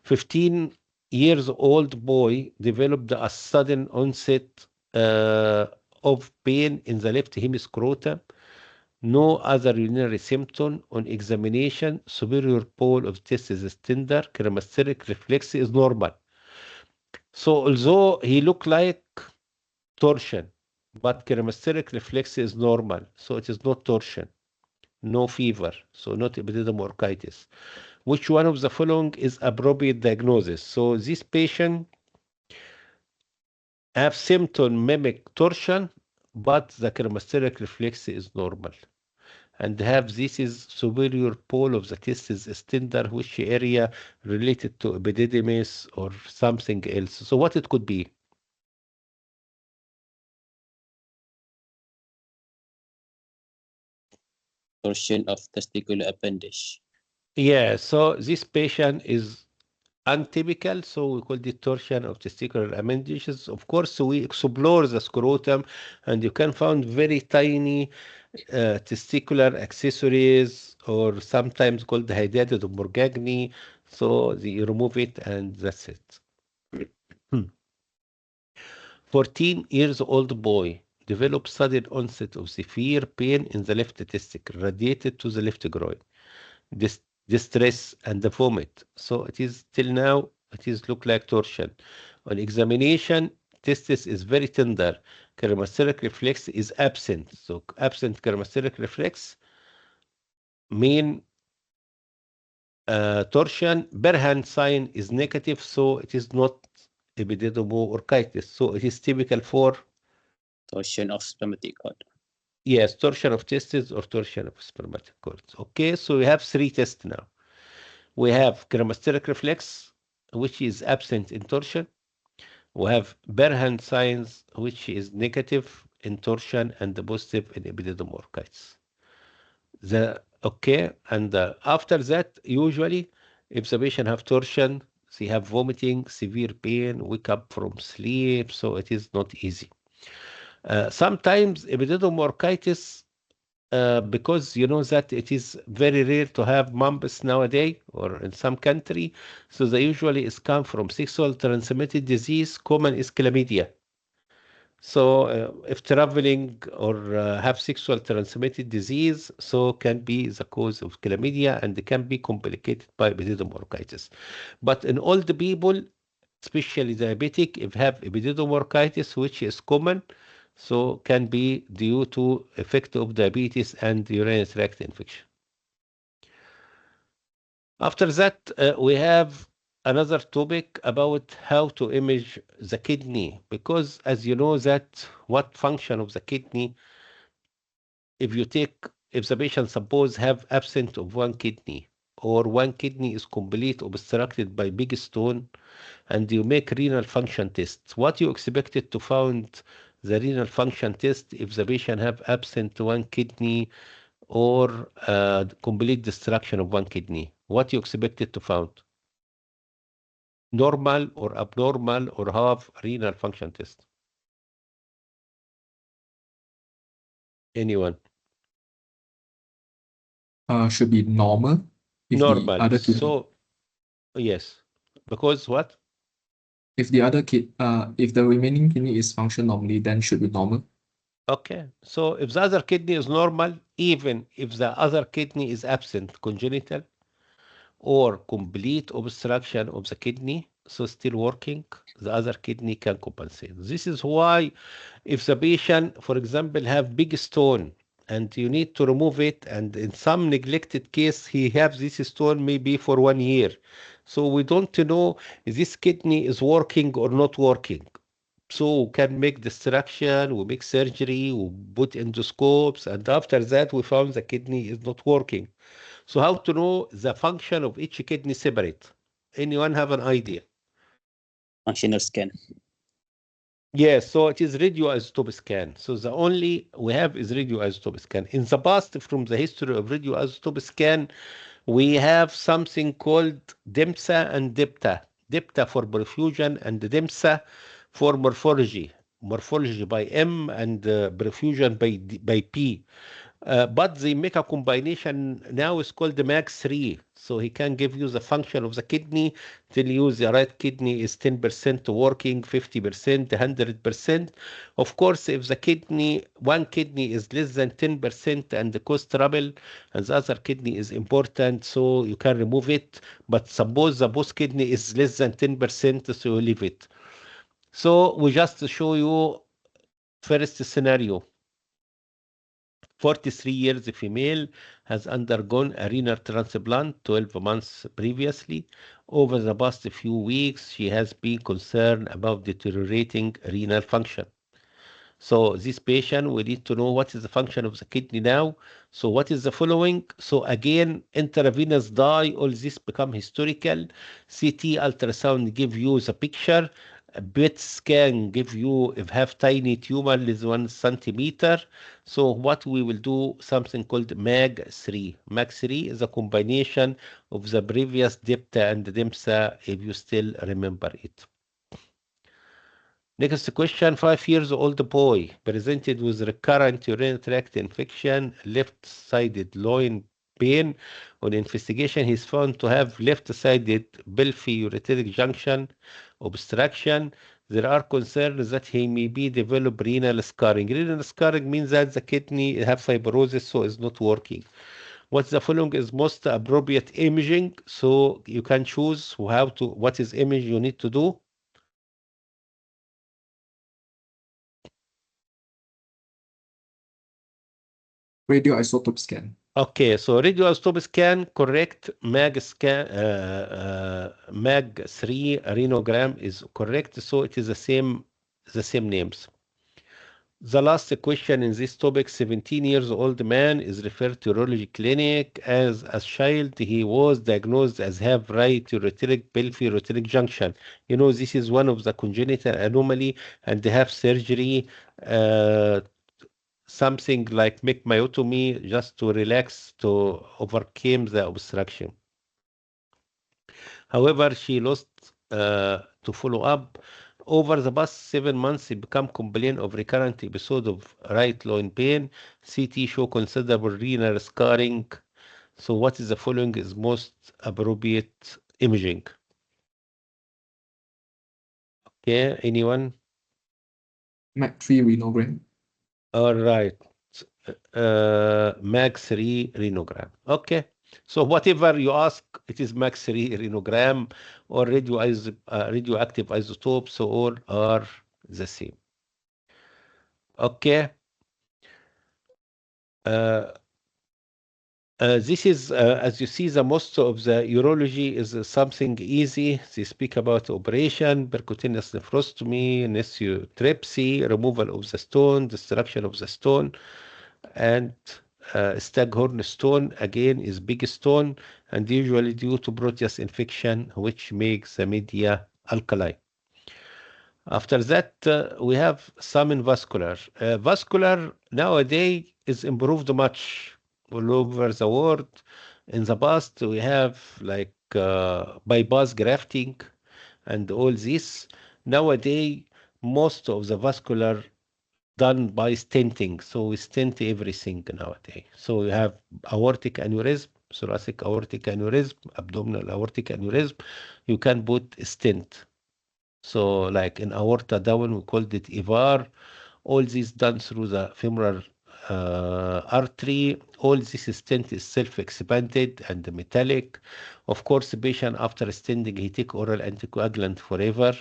15 years old boy developed a sudden onset of pain in the left hemiscrotum. No other urinary symptom. On examination, superior pole of testis is tender, cremasteric reflex is normal. So although he looked like torsion, but cremasteric reflex is normal, so it is not torsion. No fever, so not epididymoorchitis. Which one of the following is appropriate diagnosis? So this patient have symptom mimic torsion, but the cremasteric reflex is normal. And have this is superior pole of the testis is tender, which area related to epididymis or something else. So what it could be? Torsion of testicular appendage. Yeah, so this patient is untypical, so we call it torsion of testicular appendages. Of course, we explore the scrotum, and you can find very tiny testicular accessories, or sometimes called hydatid morgagni. So you remove it, and that's it. 14 years old boy developed sudden onset of severe pain in the left testicle, radiated to the left groin. Distress and the vomit. So it is till now, it is look like torsion. On examination, testis is very tender. Cremasteric reflex is absent. So absent cremasteric reflex mean torsion. Berhan sign is negative, so it is not epididymoorchitis. So it is typical for Torsion of spermatic cord. yes, torsion of testes or torsion of spermatic cords. Okay, so we have three tests now. We have cremasteric reflex, which is absent in torsion. We have Berhan signs, which is negative in torsion and positive in epididymoorchitis. Okay, and after that, usually, if the patient have torsion, they have vomiting, severe pain, wake up from sleep, so it is not easy. Sometimes epididymoorchitis, because you know that it is very rare to have mumps nowadays or in some country, so they usually is come from sexual transmitted disease. Common is chlamydia. So if traveling or have sexual transmitted disease, so can be the cause of chlamydia and can be complicated by epididymoorchitis. But in older people, especially diabetic, if have epididymoorchitis, which is common, so can be due to effect of diabetes and urinary tract infection. After that, we have another topic about how to image the kidney, because as you know that what function of the kidney, if the patient suppose have absent of one kidney or one kidney is complete obstructed by big stone, and you make renal function tests, what you expected to find the renal function test if the patient have absent one kidney or complete destruction of one kidney? What you expected to find? Normal or abnormal or half renal function test? Anyone? Should be normal if the Normal. other kidney, So yes, because what? if the remaining kidney is function normally, then should be normal. Okay, so if the other kidney is normal, even if the other kidney is absent, congenital or complete obstruction of the kidney, so still working, the other kidney can compensate. This is why if the patient, for example, have big stone and you need to remove it, and in some neglected case, he have this stone maybe for 1 year. So we don't know if this kidney is working or not working. So we can make destruction, we make surgery, we put endoscopes, and after that we found the kidney is not working. So how to know the function of each kidney separate? Anyone have an idea? Functional scan. Yes, so it is radioisotope scan. So the only we have is radioisotope scan. In the past, from the history of radioisotope scan, we have something called DEMSA and DEPTA. DEPTA for perfusion and DEMSA for morphology. Morphology by M and perfusion by P. But they make a combination now is called the MAX3. So he can give you the function of the kidney, tell you the right kidney is 10% working, 50%, 100%. Of course, if the kidney, one kidney is less than 10% and the cause trouble, and the other kidney is important, so you can remove it. But suppose the both kidney is less than 10%, so you leave it. So we just show you first scenario. 43 years female has undergone a renal transplant 12 months previously. Over the past few weeks, she has been concerned about deteriorating renal function. So this patient, we need to know what is the function of the kidney now. So what is the following? So again, intravenous dye, all this become historical. CT ultrasound give you the picture. A PET scan give you if have tiny tumor less than 1 centimeter. So what we will do something called MAG3. MAG3 is a combination of the previous DEPTA and DEMSA if you still remember it. Next question, 5 years old boy presented with recurrent urinary tract infection, left-sided loin pain. On investigation, he's found to have left-sided pelvic junction obstruction. There are concerns that he may be develop renal scarring. Renal scarring means that the kidney have fibrosis, so it's not working. What's the following is most appropriate imaging. So you can choose what is image you need to do. Radioisotope scan. Okay, so radioisotope scan, correct. MAG3 renogram is correct. So it is the same names. The last question in this topic, 17 years old man is referred to urology clinic. As a child, he was diagnosed as have right ureteric pelvic junction. You know, this is one of the congenital anomaly, and they have surgery, something like make myotomy just to relax to overcome the obstruction. However, she lost to follow up. Over the past 7 months, he become complaint of recurrent episode of right loin pain. CT show considerable renal scarring. So what is the following is most appropriate imaging? Okay, anyone? MAC3 renogram. All right. MAG3 renogram. Okay. So whatever you ask, it is MAG3 renogram or radioactive isotopes, so all are the same. Okay. This is, as you see, the most of the urology is something easy. They speak about operation, percutaneous nephrostomy, nephrotrepsy, removal of the stone, destruction of the stone, and staghorn stone again is big stone, and usually due to proteus infection, which makes the media alkaline. After that, we have some in vascular. Vascular nowadays is improved much all over the world. In the past, we have like bypass grafting and all this. Nowadays, most of the vascular done by stenting. So we stent everything nowadays. So you have aortic aneurysm, thoracic aortic aneurysm, abdominal aortic aneurysm. You can put a stent. So like in aorta down, we called it EVAR. All this done through the femoral artery. All this stent is self-expanded and metallic. Of course, the patient after stenting, he take oral anticoagulant forever.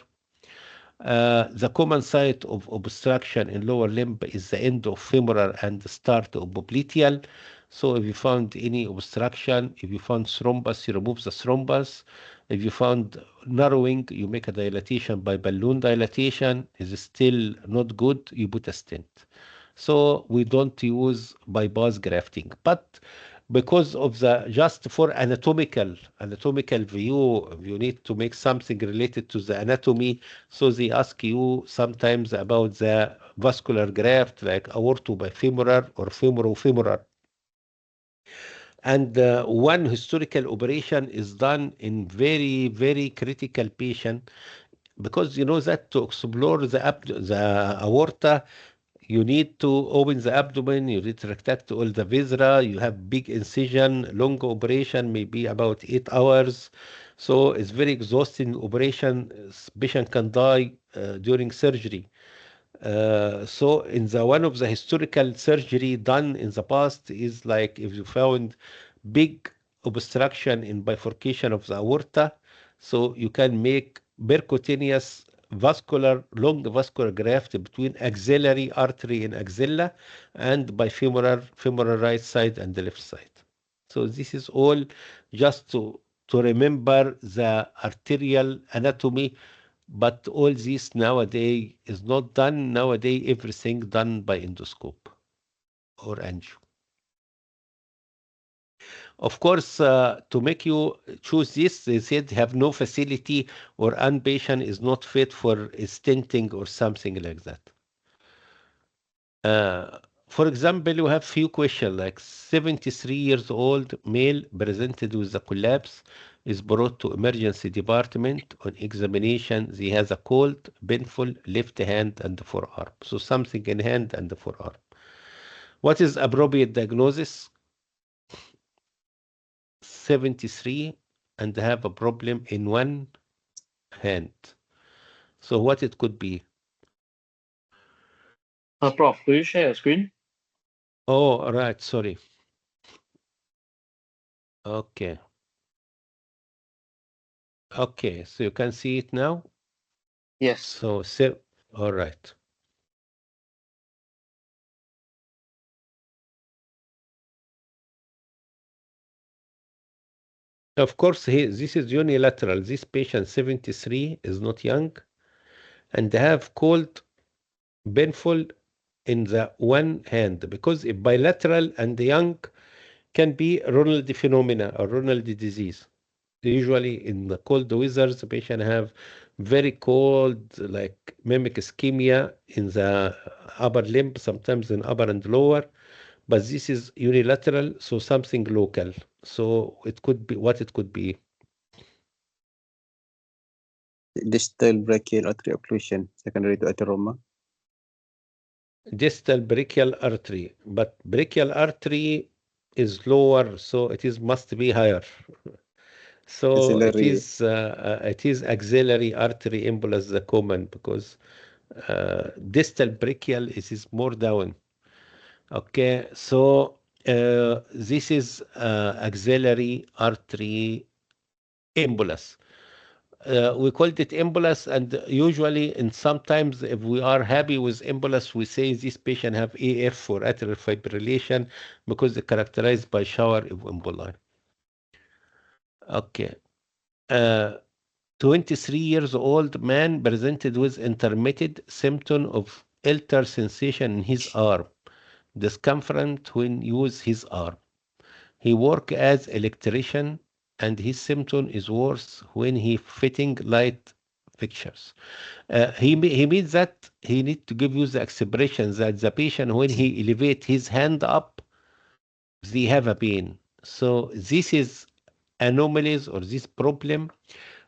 The common site of obstruction in lower limb is the end of femoral and the start of popliteal. So if you found any obstruction, if you found thrombus, you remove the thrombus. If you found narrowing, you make a dilatation by balloon dilatation. Is still not good, you put a stent. So we don't use bypass grafting. But because of the just for anatomical view, you need to make something related to the anatomy. So they ask you sometimes about the vascular graft like aortobifemoral or femoral. And one historical operation is done in very, very critical patient, because you know that to explore the aorta, you need to open the abdomen, you need to retract all the viscera, you have big incision, long operation, maybe about 8 hours. So it's very exhausting operation. Patient can die during surgery. So in the one of the historical surgery done in the past is like if you found big obstruction in bifurcation of the aorta, so you can make percutaneous long vascular graft between axillary artery in axilla and femoral right side and the left side. So this is all just to remember the arterial anatomy, but all this nowadays is not done. Nowadays, everything done by endoscope or angio. Of course, to make you choose this, they said have no facility or patient is not fit for stenting or something like that. For example, you have few questions like 73 years old male presented with a collapse is brought to emergency department. On examination, he has a cold, painful left hand and forearm. So something in hand and the forearm. What is appropriate diagnosis? 73 and have a problem in one hand. So what it could be? Prof, could you share your screen? Oh, all right. Sorry. Okay. Okay. So you can see it now? Yes. So, all right. Of course, this is unilateral. This patient, 73, is not young and have cold, painful in the one hand, because if bilateral and young can be Ronald phenomena or Ronald disease. Usually in the cold weather, the patient have very cold, like mimic ischemia in the upper limb, sometimes in upper and lower, but this is unilateral, so something local. So it could be what it could be. Distal brachial artery occlusion secondary to atheroma. Distal brachial artery, but brachial artery is lower, so it is must be higher. So it is axillary artery embolus the common, because distal brachial is more down. Okay, so this is axillary artery embolus. We called it embolus, and usually, and sometimes, if we are happy with embolus, we say this patient have AF or atrial fibrillation because they're characterized by shower of emboli. Okay. 23 years old man presented with intermittent symptom of alter sensation in his arm, discomfort when use his arm. He work as electrician and his symptom is worse when he fitting light fixtures. He means that he need to give you the expression that the patient, when he elevate his hand up, they have a pain. So this is anomalies, or this problem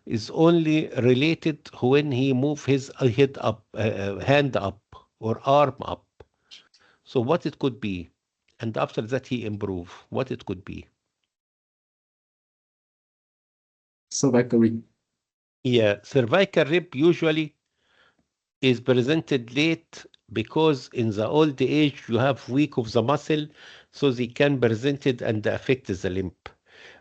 is only related when he move his head up, hand up or arm up. So what it could be, and after that he improve, what it could be. Cervical rib. Yeah, cervical rib usually is presented late because in the old age you have weak of the muscle, so they can present it and affect the limb.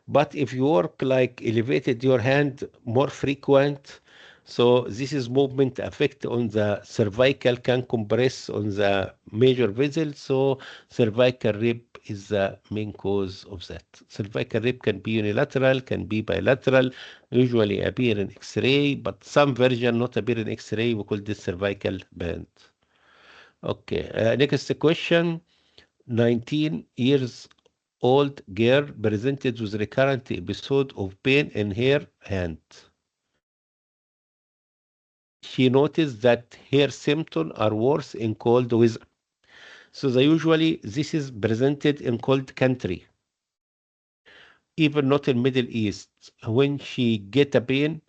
But if you work like elevated your hand more frequent, so this is movement effect on the cervical can compress on the major vessel. So cervical rib is the main cause of that. Cervical rib can be unilateral, can be bilateral, usually appear in X-ray, but some version not appear in X-ray. We call this cervical band. Okay, next question. 19 years old girl presented with recurrent episode of pain in her hand. She noticed that her symptoms are worse in cold weather. So this is presented in cold country, even not in Middle East. When she get a pain,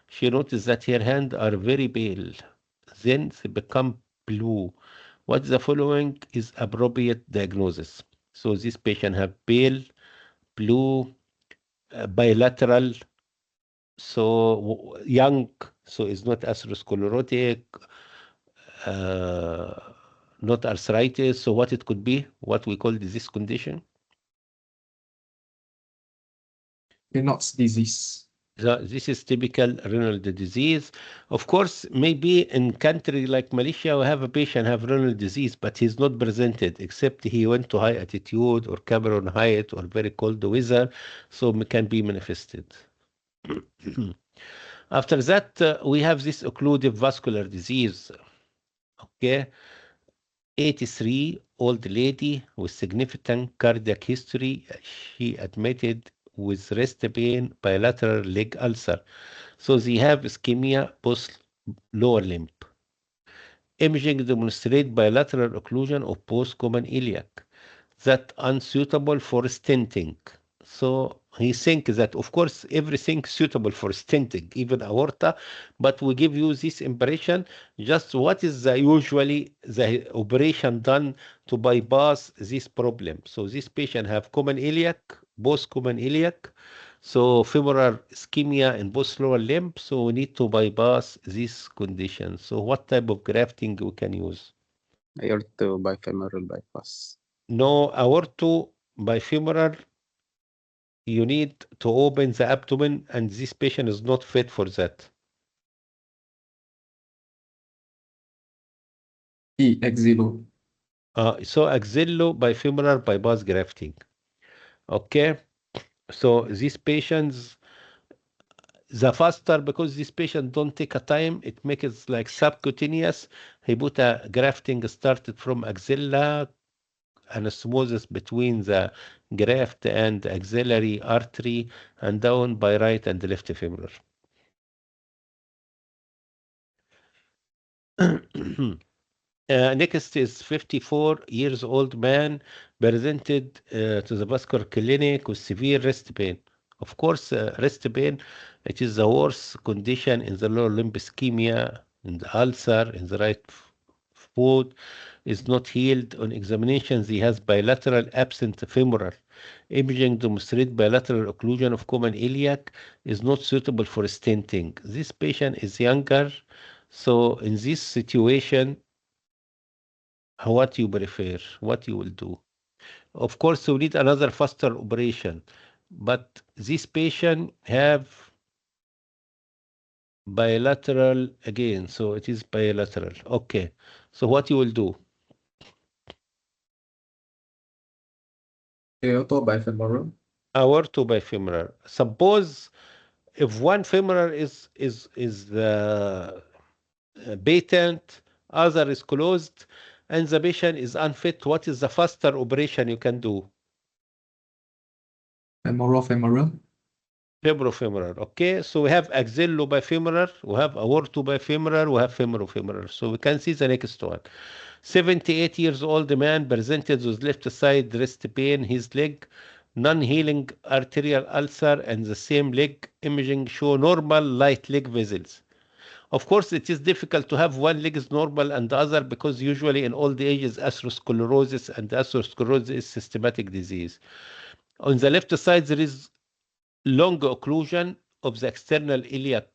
she noticed that her hands are very pale. Then they become blue. What the following is appropriate diagnosis. So this patient have pale, blue, bilateral, so young, so it's not atherosclerotic, uh, not arthritis. So what it could be, what we call disease condition? Raynaud's disease. This is typical renal disease. Of course, maybe in country like Malaysia, we have a patient have renal disease, but he's not presented except he went to high altitude or Cameroon height or very cold weather, so it can be manifested. After that, we have this occlusive vascular disease. Okay, 83 old lady with significant cardiac history. She admitted with wrist pain, bilateral leg ulcer. So they have ischemia post lower limb. Imaging demonstrate bilateral occlusion of post-common iliac that unsuitable for stenting. So he thinks that, of course, everything suitable for stenting, even aorta, but we give you this impression, just what is the usually the operation done to bypass this problem. So this patient have common iliac, both common iliac, so femoral ischemia in both lower limb, so we need to bypass this condition. So what type of grafting we can use? Aorto bifemoral bypass. No, aorto bifemoral, you need to open the abdomen, and this patient is not fit for that. Axillo. So axillo bifemoral bypass grafting. Okay, so these patients, the faster, because this patient don't take a time, it makes it like subcutaneous. He put a grafting started from axilla and smoothest between the graft and axillary artery and down by right and left femur. Next is 54 years old man presented to the vascular clinic with severe wrist pain. Of course, wrist pain, it is the worst condition in the lower limb ischemia, in the ulcer, in the right foot, is not healed. On examinations, he has bilateral absent femoral. Imaging demonstrate bilateral occlusion of common iliac is not suitable for stenting. This patient is younger, so in this situation, what you prefer, what you will do. Of course, we need another faster operation, but this patient have bilateral again, so it is bilateral. Okay, so what you will do? Aorto bifemoral. Aorto bifemoral. Suppose if one femoral is patent, other is closed, and the patient is unfit, what is the faster operation you can do? Femoral. Femorofemoral. Okay, so we have axillobifemoral, we have aortobifemoral, we have femorofemoral. So we can see the next one. 78 years old man presented with left side wrist pain, his leg, non-healing arterial ulcer, and the same leg. Imaging show normal light leg vessels. Of course, it is difficult to have one leg is normal and the other, because usually in old age is atherosclerosis, and atherosclerosis is systematic disease. On the left side, there is long occlusion of the external iliac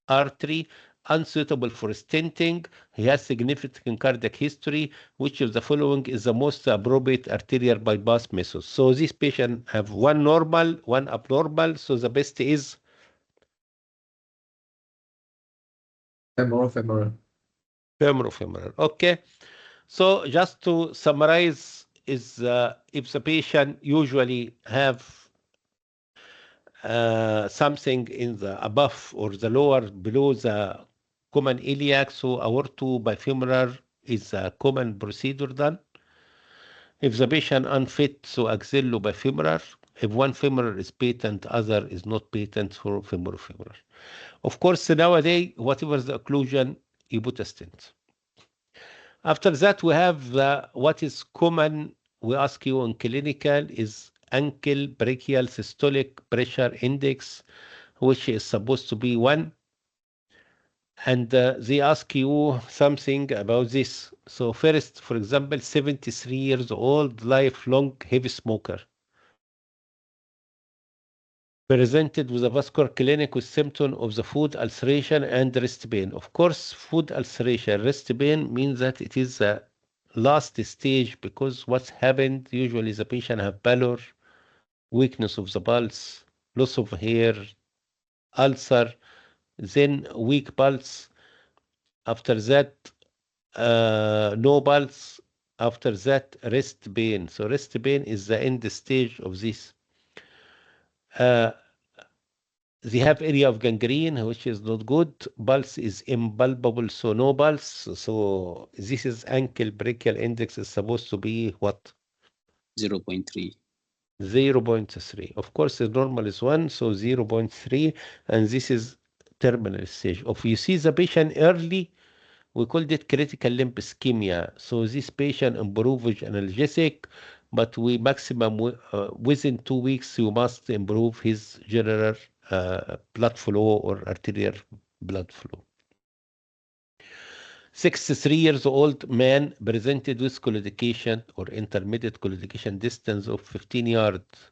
artery unsuitable for stenting. He has significant cardiac history. Which of the following is the most appropriate arterial bypass method? So this patient have one normal, one abnormal. So the best is Femoral. femoral. Okay. So just to summarize, is if the patient usually have something in the above or the lower below the common iliac, so aortobifemoral is a common procedure done. If the patient unfit, so axillobifemoral. If one femoral is patent, other is not patent for femorofemoral. Of course, nowadays, whatever the occlusion, you put a stent. After that, we have what is common, we ask you on clinical, is ankle brachial systolic pressure index, which is supposed to be 1. And they ask you something about this. So first, for example, 73 years old, lifelong heavy smoker. Presented with a vascular clinic with symptom of the food ulceration and wrist pain. Of course, food ulceration, wrist pain means that it is a last stage, because what's happened, usually the patient have pallor, weakness of the pulse, loss of hair, ulcer, then weak pulse. After that, no pulse. After that, wrist pain. So wrist pain is the end stage of this. They have area of gangrene, which is not good. Pulse is impalpable, so no pulse. So this is ankle brachial index is supposed to be what? 0.3. 0.3. Of course, the normal is 1, so 0.3, and this is terminal stage. If you see the patient early, we called it critical limb ischemia. So this patient improve with analgesic, but we maximum within 2 weeks, you must improve his general blood flow or arterial blood flow. 63 years old man presented with collidication or intermediate collidication distance of 15 yards.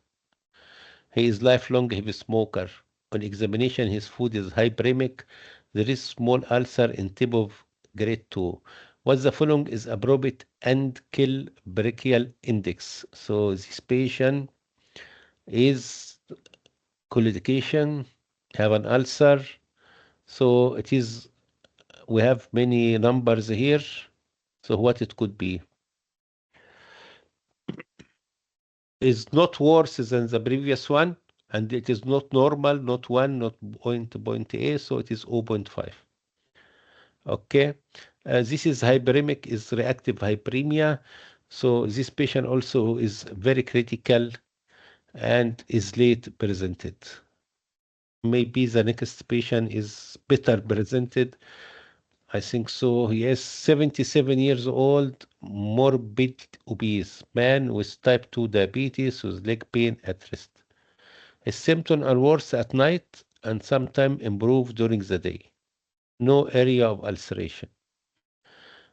He is lifelong heavy smoker. On examination, his food is hyperemic. There is small ulcer in tip of grade 2. What the following is appropriate ankle brachial index? So this patient is collidication, have an ulcer. So it is, we have many numbers here. So what it could be? Is not worse than the previous one, and it is not normal, not 1, not point A, so it is 0.5. Okay, this is hyperemic, is reactive hyperemia. So this patient also is very critical and is late presented. Maybe the next patient is better presented. I think so. He is 77 years old, morbid obese man with type 2 diabetes with leg pain at rest. His symptoms are worse at night and sometimes improve during the day. No area of ulceration.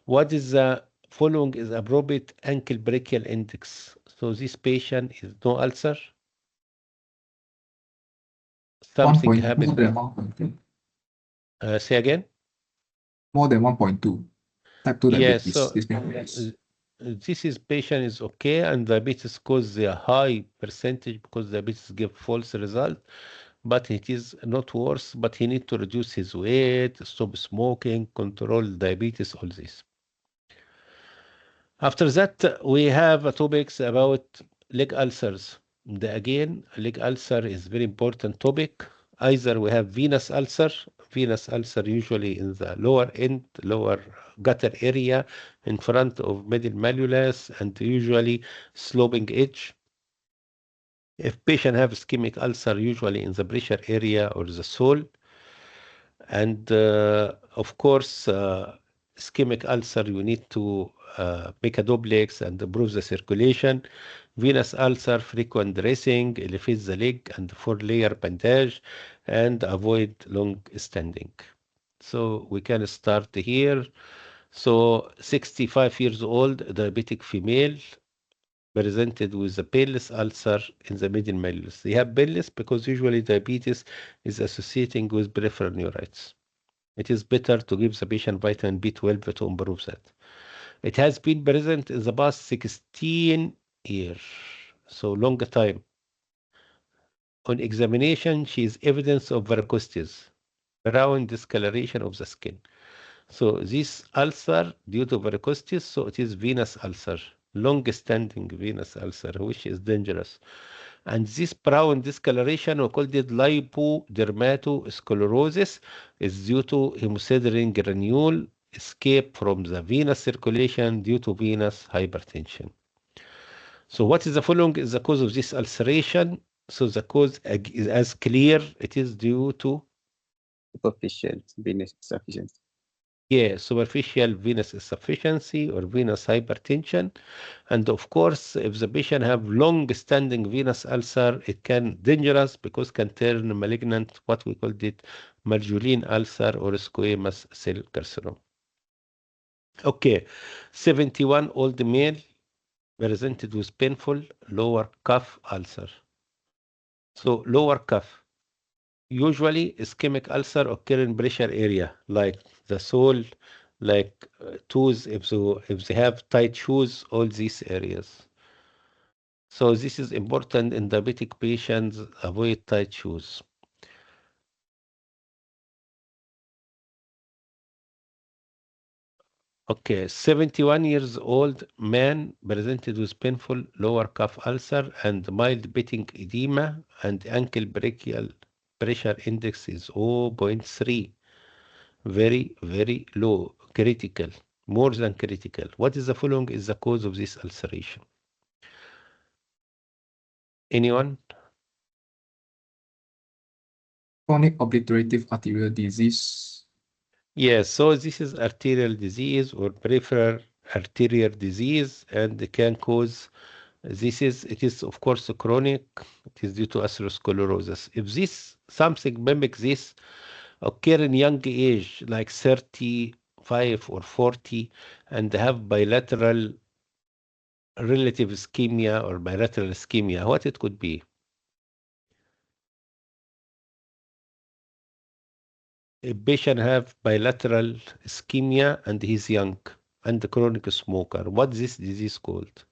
What is the following is appropriate ankle brachial index? So this patient is no ulcer. Something 1. happened. More than 1.2. Say again? More than 1.2. Type 2 Yes, diabetes. so This means this is patient is okay, and diabetes causes a high percentage because diabetes give false result, but it is not worse, but he need to reduce his weight, stop smoking, control diabetes, all this. After that, we have topics about leg ulcers. Again, leg ulcer is very important topic. Either we have venous ulcer usually in the lower end, lower gutter area in front of middle malleolus, and usually sloping edge. If patient have ischemic ulcer, usually in the pressure area or the sole. And of course, ischemic ulcer, you need to make a duplex and improve the circulation. Venous ulcer, frequent dressing, elevate the leg and 4-layer bandage, and avoid long standing. So we can start here. So 65 years old, diabetic female, presented with a painless ulcer in the middle malleolus. They have painless because usually diabetes is associating with peripheral neuritis. It is better to give the patient vitamin B12 to improve that. It has been present in the past 16 years, so long time. On examination, she is evidence of varicosities, brown discoloration of the skin. So this ulcer due to varicosities, so it is venous ulcer, long-standing venous ulcer, which is dangerous. And this brown discoloration, we called it lipodermatosclerosis, is due to hemosiderin granule escape from the venous circulation due to venous hypertension. So what is the following is the cause of this ulceration? So the cause is as clear, it is due to Superficial venous insufficiency. superficial venous insufficiency or venous hypertension. And of course, if the patient have long-standing venous ulcer, it can dangerous because can turn malignant, what we called it, margarine ulcer or squamous cell carcinoma. Okay, 71 old male presented with painful lower cuff ulcer. So lower cuff. Usually ischemic ulcer occur in pressure area like the sole, like toes, if they have tight shoes, all these areas. So this is important in diabetic patients, avoid tight shoes. Okay, 71 years old man presented with painful lower calf ulcer and mild pitting edema and ankle brachial pressure index is 0.3. Very, very low, critical, more than critical. What is the following is the cause of this ulceration? Anyone? Chronic obliterative arterial disease. Yes, so this is arterial disease or peripheral arterial disease and it can cause, it is of course chronic, it is due to atherosclerosis. If this, something mimics this, occur in young age, like 35 or 40, and have bilateral relative ischemia or bilateral ischemia, what it could be? A patient have bilateral ischemia and he's young and a chronic smoker. What is this disease called?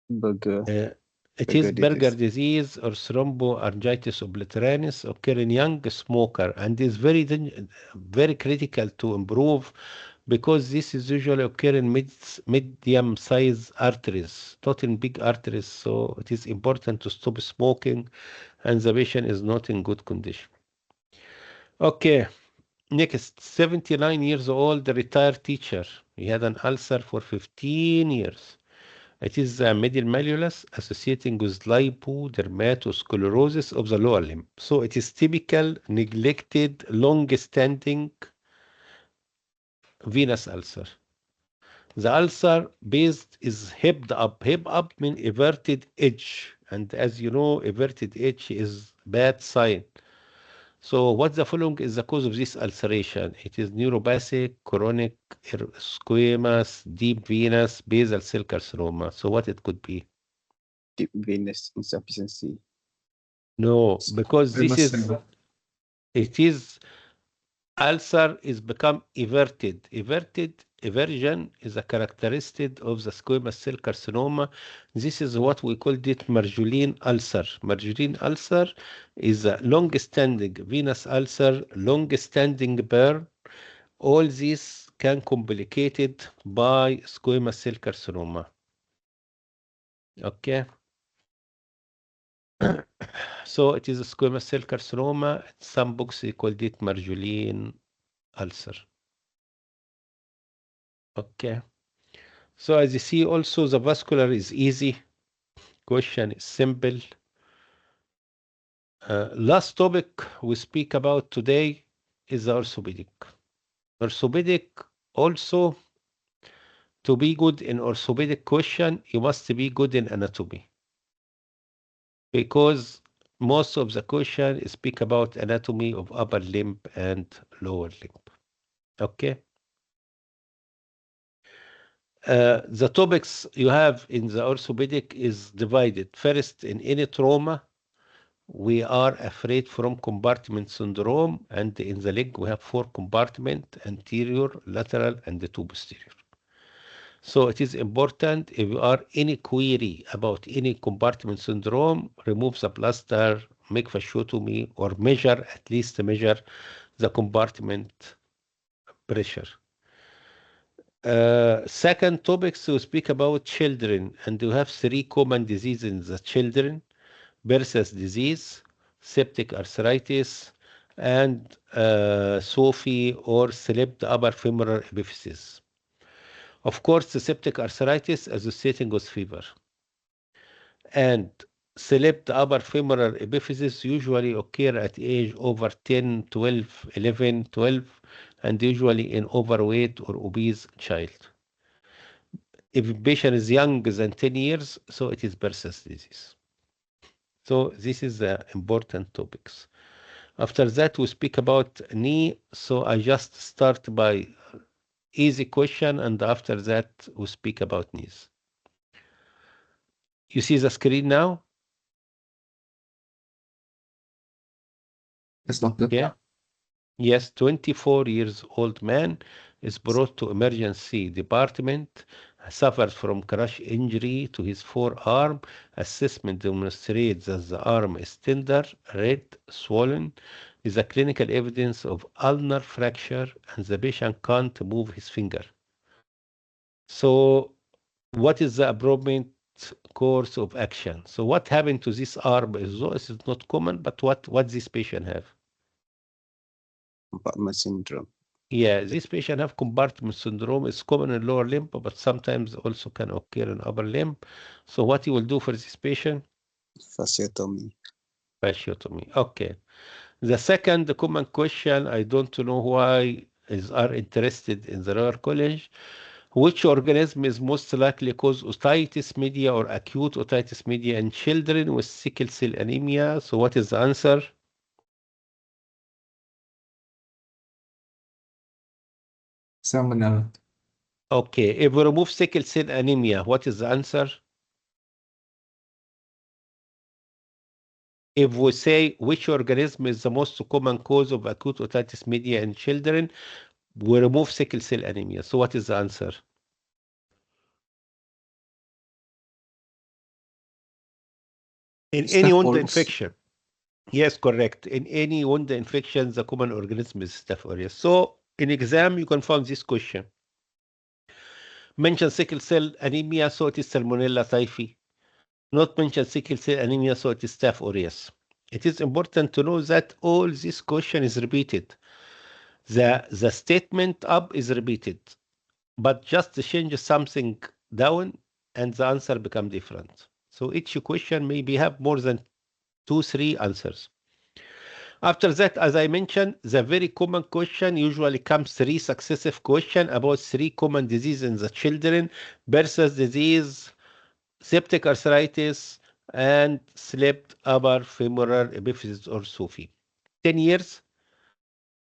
Burger. It Berger is Berger disease. disease or thromboargitis obliteranis occur in young smoker and is very critical to improve because this is usually occur in medium size arteries, not in big arteries. So it is important to stop smoking and the patient is not in good condition. Okay, next, 79 years old, retired teacher. He had an ulcer for 15 years. It is a medial malleolus associating with lipodermatosclerosis of the lower limb. So it is typical, neglected, long-standing venous ulcer. The ulcer base is hipped up. Hip up means everted edge. And as you know, everted edge is bad sign. So what the following is the cause of this ulceration? It is neuropathic, chronic, squamous, deep venous, basal cell carcinoma. So what it could be? Deep venous insufficiency. No, because this is, Squamous cell. it is, ulcer is become everted. Eversion is a characteristic of the squamous cell carcinoma. This is what we called it margarine ulcer. Margarine ulcer is a long-standing venous ulcer, long-standing burn. All these can complicated by squamous cell carcinoma. Okay. So it is a squamous cell carcinoma. Some books they called it margarine ulcer. Okay. So as you see, also the vascular is easy. Question is simple. Last topic we speak about today is the orthopedic. Orthopedic also, to be good in orthopedic question, you must be good in anatomy. Because most of the question speak about anatomy of upper limb and lower limb. Okay. The topics you have in the orthopedic is divided. First, in any trauma, we are afraid from compartment syndrome, and in the leg we have 4 compartments, anterior, lateral, and the 2 posterior. So it is important, if you are any query about any compartment syndrome, remove the plaster, make fasciotomy, or measure, at least measure the compartment pressure. Second topic, to speak about children, and you have 3 common diseases in the children: Bertha's disease, septic arthritis, and SOFI, or slipped upper femoral epiphysis. Of course, the septic arthritis associating with fever, and slipped upper femoral epiphysis usually occur at age over 10, 12, 11, 12, and usually in overweight or obese child. If a patient is younger than 10 years, so it is Bertha's disease. So this is the important topics. After that, we speak about knee. So I just start by easy question, and after that, we speak about knees. You see the screen now? Yes, doctor. Yeah. Yes, 24 years old man is brought to emergency department, suffers from crush injury to his forearm. Assessment demonstrates that the arm is tender, red, swollen, is a clinical evidence of ulnar fracture, and the patient can't move his finger. So what is the appropriate course of action? So what happened to this arm is not common, but what this patient have? Compartment syndrome. Yeah, this patient have compartment syndrome. It's common in lower limb, but sometimes also can occur in upper limb. So what you will do for this patient? Fasciotomy. Fasciotomy. Okay. The second common question, I don't know why are interested in the Royal College. Which organism is most likely cause otitis media or acute otitis media in children with sickle cell anemia? So what is the answer? Salmonella. Okay, if we remove sickle cell anemia, what is the answer? If we say which organism is the most common cause of acute otitis media in children, we remove sickle cell anemia. So what is the answer? In any Staph wound aureus. infection. Yes, correct. In any wound infection, the common organism is Staph aureus. So in exam, you can find this question. Mention sickle cell anemia, so it is Salmonella typhi. Not mention sickle cell anemia, so it is Staph aureus. It is important to know that all this question is repeated. The statement up is repeated, but just change something down and the answer become different. So each question maybe have more than 2-3 answers. After that, as I mentioned, the very common question usually comes 3 successive questions about 3 common diseases in the children: Bertha's disease, septic arthritis, and slipped upper femoral epiphysis or SOFI. 10 years,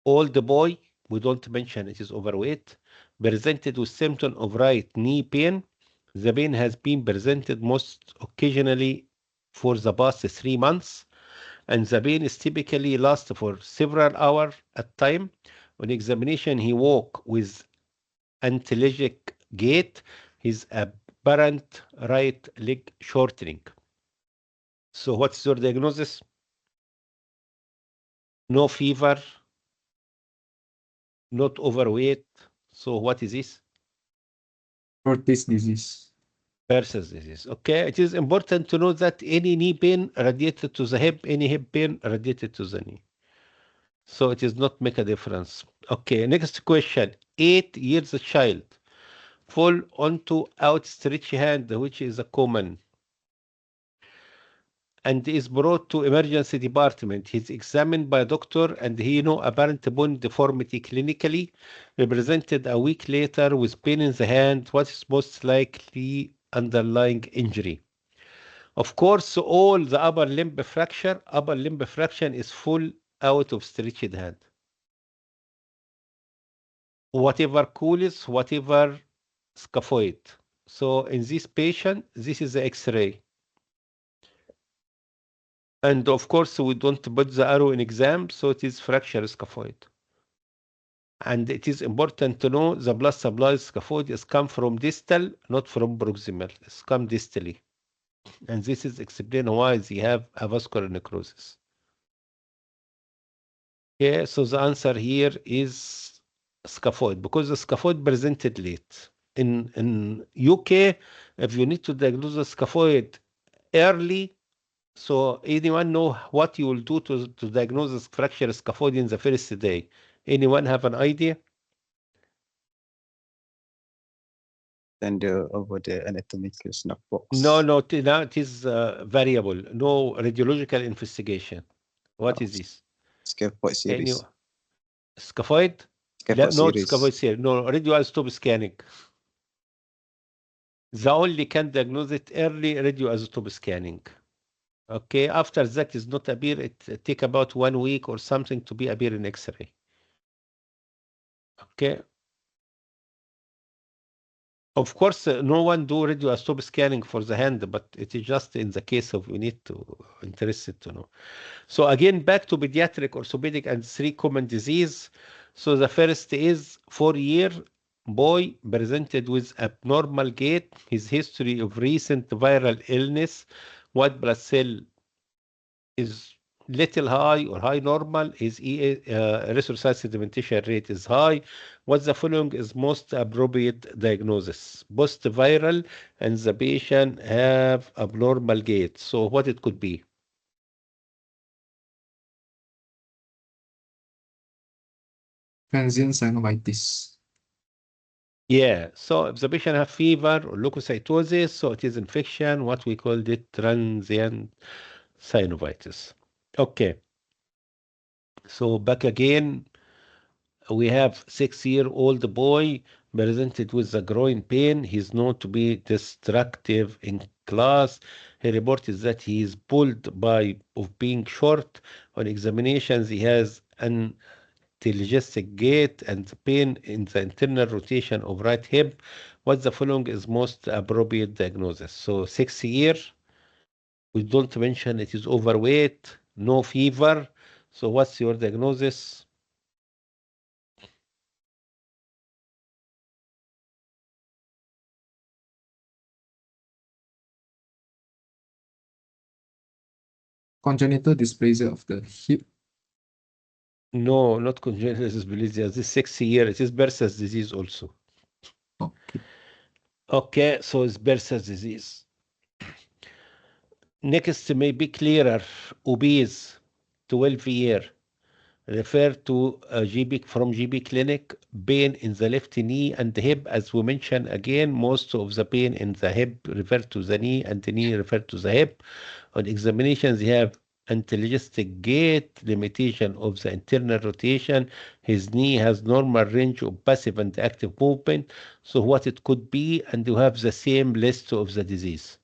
old boy, we don't mention it is overweight, presented with symptom of right knee pain. The pain has been presented most occasionally for the past 3 months, and the pain is typically lasts for several hours at time. On examination, he walk with antilegic gait, his apparent right leg shortening. So what's your diagnosis? No fever, not overweight. So what is this? Ortiz disease. Perses disease. Okay, it is important to know that any knee pain radiated to the hip, any hip pain radiated to the knee. So it is not make a difference. Okay, next question. 8 years child fall onto outstretched hand, which is a common, and is brought to emergency department. He's examined by a doctor and he know apparent bone deformity clinically, represented a week later with pain in the hand. What is most likely underlying injury? Of course, all the upper limb fraction is full out of stretched hand. Whatever coolis, whatever scaphoid. So in this patient, this is the X-ray. And of course, we don't put the arrow in exam, so it is fracture scaphoid. And it is important to know the blood supply scaphoid is come from distal, not from proximal. It's come distally. And this is explain why they have a vascular necrosis. Okay, so the answer here is scaphoid, because the scaphoid presented late. In UK, if you need to diagnose the scaphoid early, so anyone know what you will do to diagnose this fracture scaphoid in the first day? Anyone have an idea? And over the anatomical snap box. No, now it is variable. No radiological investigation. What is this? Scaphoid series. Scaphoid? Scaphoid No, series. scaphoid series. No, radioisotope scanning. The only can diagnose it early radioisotope scanning. Okay, after that is not appear, it take about 1 week or something to be appear in X-ray. Okay. Of course, no one do radioisotope scanning for the hand, but it is just in the case of we need to interested to know. So again, back to pediatric orthopedic and 3 common disease. So the first is 4-year boy presented with abnormal gait, his history of recent viral illness, white blood cell is little high or high normal, his erythrocyte sedimentation rate is high. What the following is most appropriate diagnosis? Post-viral, and the patient have abnormal gait. So what it could be? Transient synovitis. Yeah, so if the patient have fever or leukocytosis, so it is infection, what we called it transient synovitis. Okay, so back again, we have 6-year-old boy presented with the groin pain. He's known to be destructive in class. He reported that he is pulled by of being short. On examinations, he has an telegestic gait and pain in the internal rotation of right hip. What the following is most appropriate diagnosis? So 6 year, we don't mention it is overweight, no fever. So what's your diagnosis? Congenital dysplasia of the hip. No, not congenital dysplasia. This 6 year, it is Bersa's disease also. Okay. Okay, so it's Bersa's disease. Next may be clearer. Obese, 12-year. Refer to GB from GB clinic. Pain in the left knee and the hip. As we mentioned again, most of the pain in the hip refer to the knee and the knee refer to the hip. On examinations, you have antelogistic gait, limitation of the internal rotation. His knee has normal range of passive and active movement. So what it could be, and you have the same list of the disease.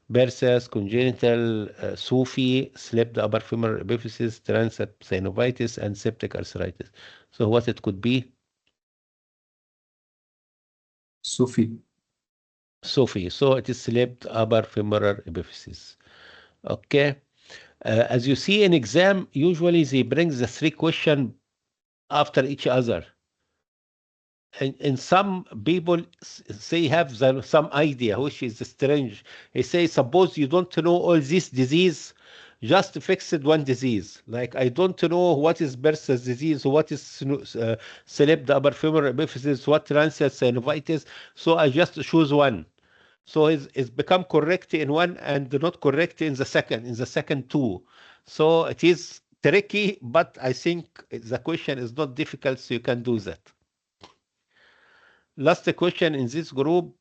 Versus congenital SUFI, slipped upper femoral epiphysis, transient synovitis, and septic arthritis. So what it could be? SUFI. SUFI. So it is slipped upper femoral epiphysis. Okay. As you see in exam, usually they bring the 3 questions after each other. And some people say have some idea, which is strange. They say, suppose you don't know all this disease, just fixed one disease. Like I don't know what is Bersa's disease, what is slipped upper femoral epiphysis, what transient synovitis. So I just choose one. So it's become correct in one and not correct in the second 2. So it is tricky, but I think the question is not difficult, so you can do that. Last question in this group.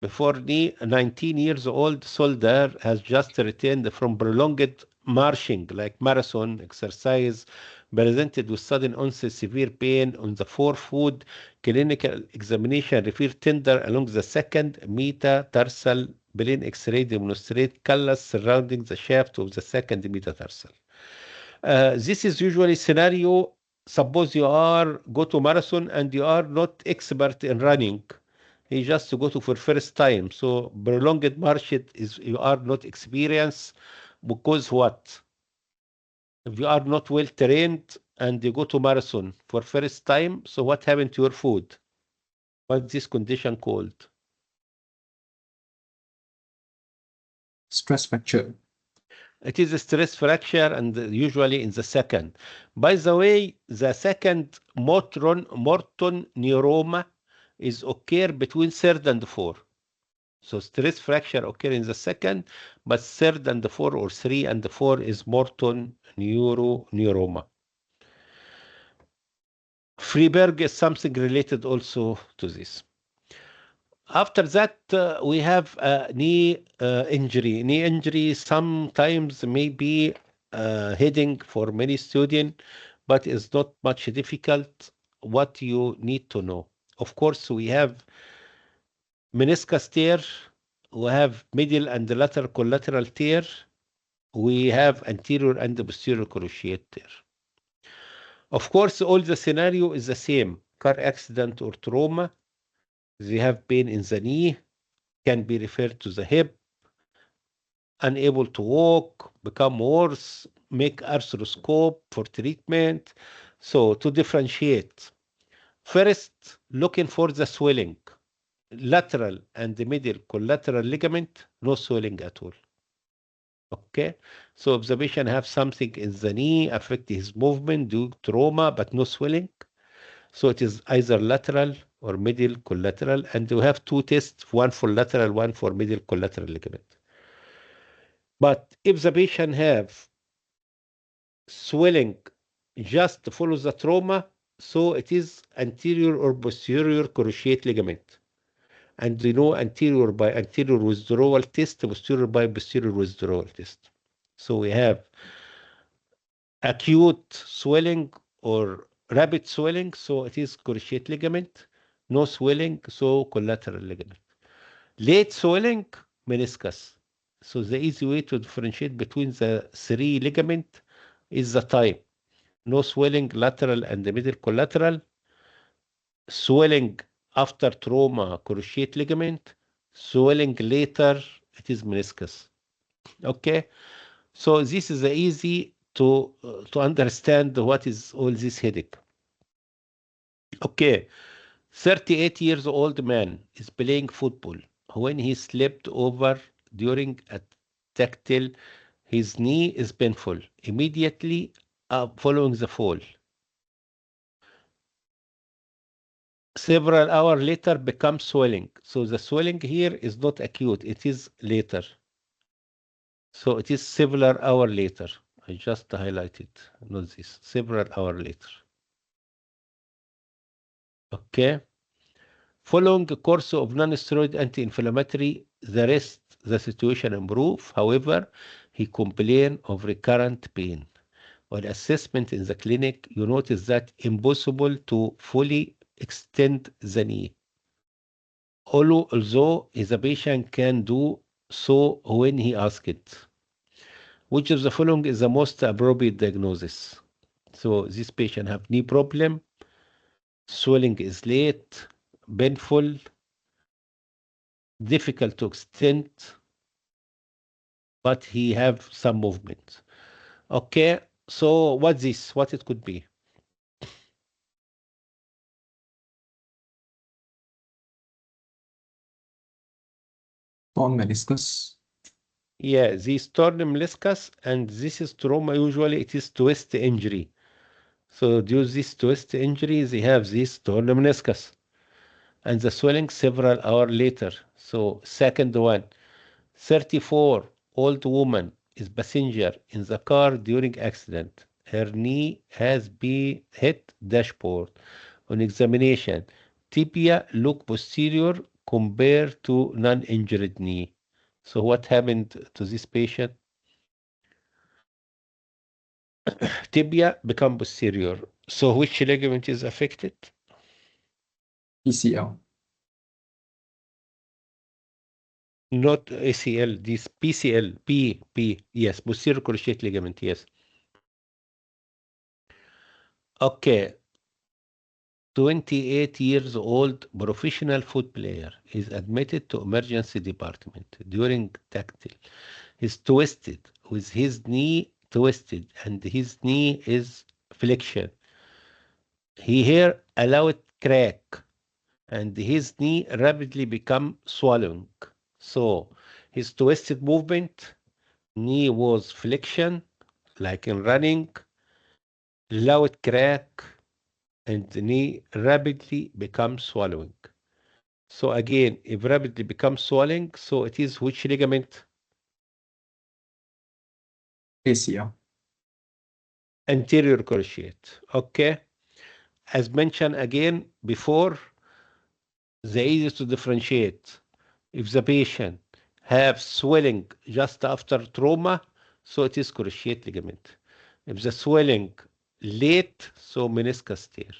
Before me, a 19 years old soldier has just returned from prolonged marching, like marathon exercise, presented with sudden onset severe pain on the forefoot. Clinical examination revealed tender along the second metatarsal. Brain X-ray demonstrate callus surrounding the shaft of the second metatarsal. This is usually scenario. Suppose you are go to marathon and you are not expert in running, He just go to for first time. So prolonged march is you are not experienced because what? If you are not well trained and you go to marathon for first time, so what happened to your food? What's this condition called? Stress fracture. It is a stress fracture and usually in the second. By the way, the second Morton neuroma is occur between third and four. So stress fracture occur in the second, but third and four or three and four is Morton neuroma. Freeberg is something related also to this. After that, we have knee injury. Knee injury sometimes may be heading for many students, but it's not much difficult. What you need to know. Of course, we have meniscus tear, we have middle and lateral collateral tear, we have anterior and posterior cruciate tear. Of course, all the scenario is the same. Car accident or trauma, they have pain in the knee, can be referred to the hip, unable to walk, become worse, make arthroscope for treatment. So to differentiate, first looking for the swelling, lateral and the middle collateral ligament, no swelling at all. Okay, so if the patient have something in the knee affect his movement due to trauma but no swelling, so it is either lateral or middle collateral, and we have two tests, one for lateral, one for middle collateral ligament. But if the patient have swelling just follow the trauma, so it is anterior or posterior cruciate ligament. And we know anterior by anterior withdrawal test, posterior by posterior withdrawal test. So we have acute swelling or rapid swelling, so it is cruciate ligament. No swelling, so collateral ligament. Late swelling, meniscus. So the easy way to differentiate between the three ligament is the type. No swelling, lateral and the middle collateral. Swelling after trauma, cruciate ligament. Swelling later, it is meniscus. Okay, so this is the easy to understand what is all this headache. Okay, 38 years old man is playing football. When he slipped over during a tactile, his knee is painful. Immediately following the fall. Several hours later becomes swelling. So the swelling here is not acute, it is later. So it is several hours later. I just highlighted, not this, several hours later. Okay. Following a course of non-steroid anti-inflammatory, the situation improve. However, he complained of recurrent pain. On assessment in the clinic, you notice that impossible to fully extend the knee. Although the patient can do so when he asks it. Which of the following is the most appropriate diagnosis? So this patient have knee problem, swelling is late, painful, difficult to extend, but he have some movement. Okay, so what's this? What it could be? Torn meniscus. Yeah, this torn meniscus, and this is trauma. Usually it is twist injury. So due to this twist injury, they have this torn meniscus. And the swelling several hours later. So second one, 34 old woman is passenger in the car during accident. Her knee has been hit dashboard. On examination, tibia look posterior compared to non-injured knee. So what happened to this patient? Tibia become posterior. So which ligament is affected? PCL. Not ACL, this PCL, yes, posterior cruciate ligament, yes. Okay. 28 years old professional foot player is admitted to emergency department during tactile. He's twisted with his knee twisted and his knee is flexion. He hear a loud crack and his knee rapidly become swelling. So his twisted movement, knee was flexion like in running, loud crack, and the knee rapidly becomes swallowing. So again, if rapidly becomes swelling, so it is which ligament? ACL. Anterior cruciate. Okay. As mentioned again before, the easiest to differentiate if the patient have swelling just after trauma, so it is cruciate ligament. If the swelling late, so meniscus tear.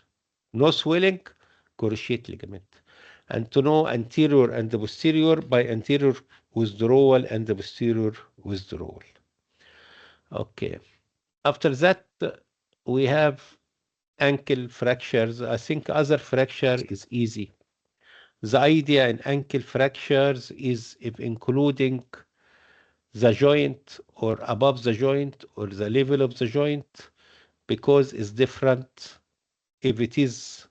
No swelling, cruciate ligament. And to know anterior and the posterior by anterior withdrawal and the posterior withdrawal. Okay. After that, we have ankle fractures. I think other fracture is easy. The idea in ankle fractures is if including the joint or above the joint or the level of the joint, because it's different if it is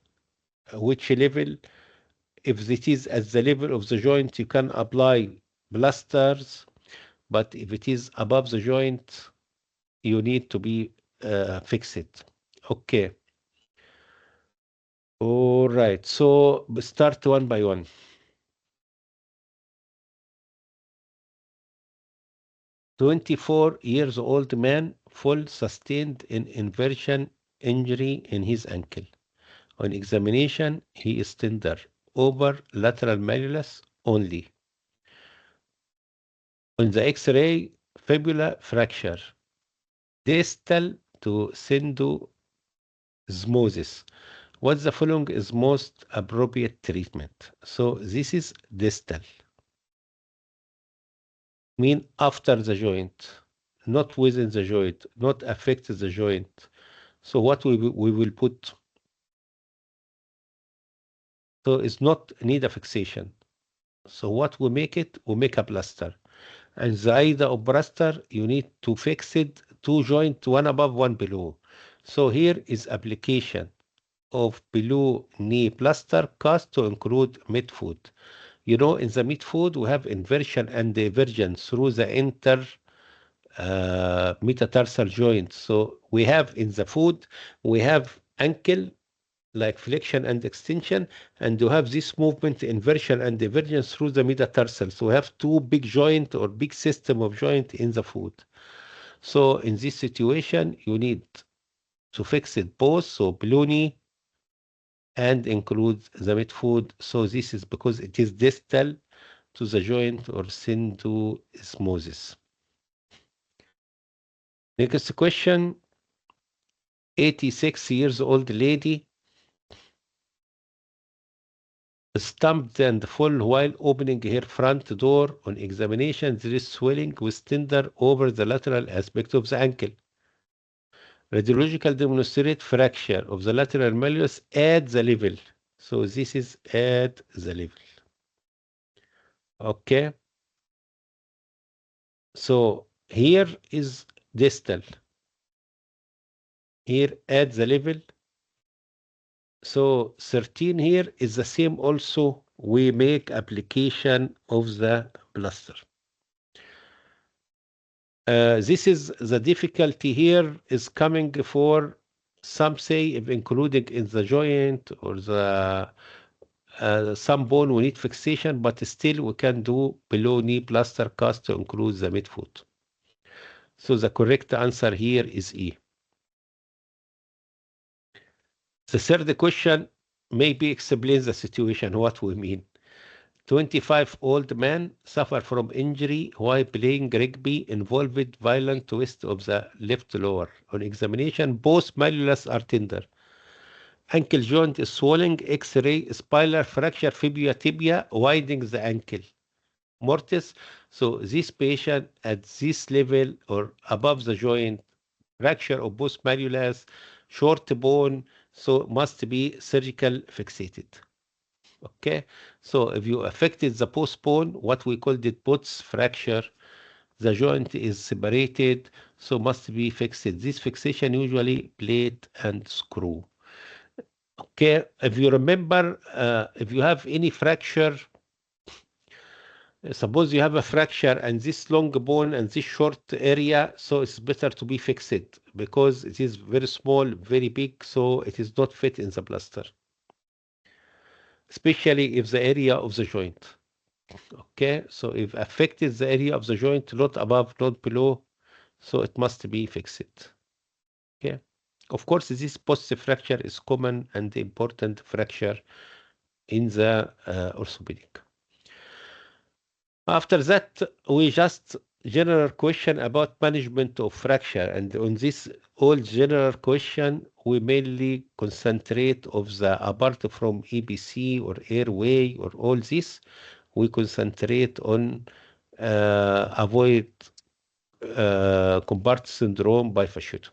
which level. If it is at the level of the joint, you can apply blasters, but if it is above the joint, you need to be fixed. Okay. All right. So start one by one. 24 years old man, full sustained an inversion injury in his ankle. On examination, he is tender over lateral malleolus only. On the X-ray, fibula fracture, distal to syndesmosis. What the following is most appropriate treatment? So this is distal. Mean after the joint, not within the joint, not affect the joint. So what we will put? So it's not need a fixation. So what we make it? We make a plaster. And the idea of plaster, you need to fix it two joint, one above, one below. So here is application of below knee plaster cast to include midfoot. You know, in the midfoot, we have inversion and divergence through the metatarsal joint. So we have in the foot, we have ankle like flexion and extension, and you have this movement, inversion and divergence through the metatarsal. So we have two big joint or big system of joint in the foot. So in this situation, you need to fix it both, so below knee and include the midfoot. So this is because it is distal to the joint or syndesmosis. Next question. 86 years old lady stumped and full while opening her front door. On examination, there is swelling with tender over the lateral aspect of the ankle. Radiological demonstrate fracture of the lateral malleus at the level. So this is at the level. Okay. So here is distal. Here at the level. So 13 here is the same also. We make application of the plaster. This is the difficulty here is coming for some say if including in the joint or the some bone we need fixation, but still we can do below knee plaster cast to include the midfoot. So the correct answer here is E. The third question maybe explains the situation, what we mean. 25-old man suffered from injury while playing rugby involved violent twist of the left lower. On examination, both malleolus are tender. Ankle joint is swelling, X-ray, spinal fracture, fibula tibia, widening the ankle. Mortis. So this patient at this level or above the joint, fracture of both malleolus, short bone, so must be surgical fixated. Okay, so if you affected the postbone, what we called it Bot's fracture, the joint is separated, so must be fixed. This fixation usually plate and screw. Okay, if you remember, if you have any fracture, suppose you have a fracture and this long bone and this short area, so it's better to be fixed because it is very small, very big, so it is not fit in the plaster, especially if the area of the joint. Okay, so if affected the area of the joint, not above, not below, so it must be fixed. Okay, of course, this post fracture is common and important fracture in the orthopedic. After that, we just general question about management of fracture, and on this all general question, we mainly concentrate of the apart from EBC or airway or all this, we concentrate on avoid compartment syndrome by fasciitis.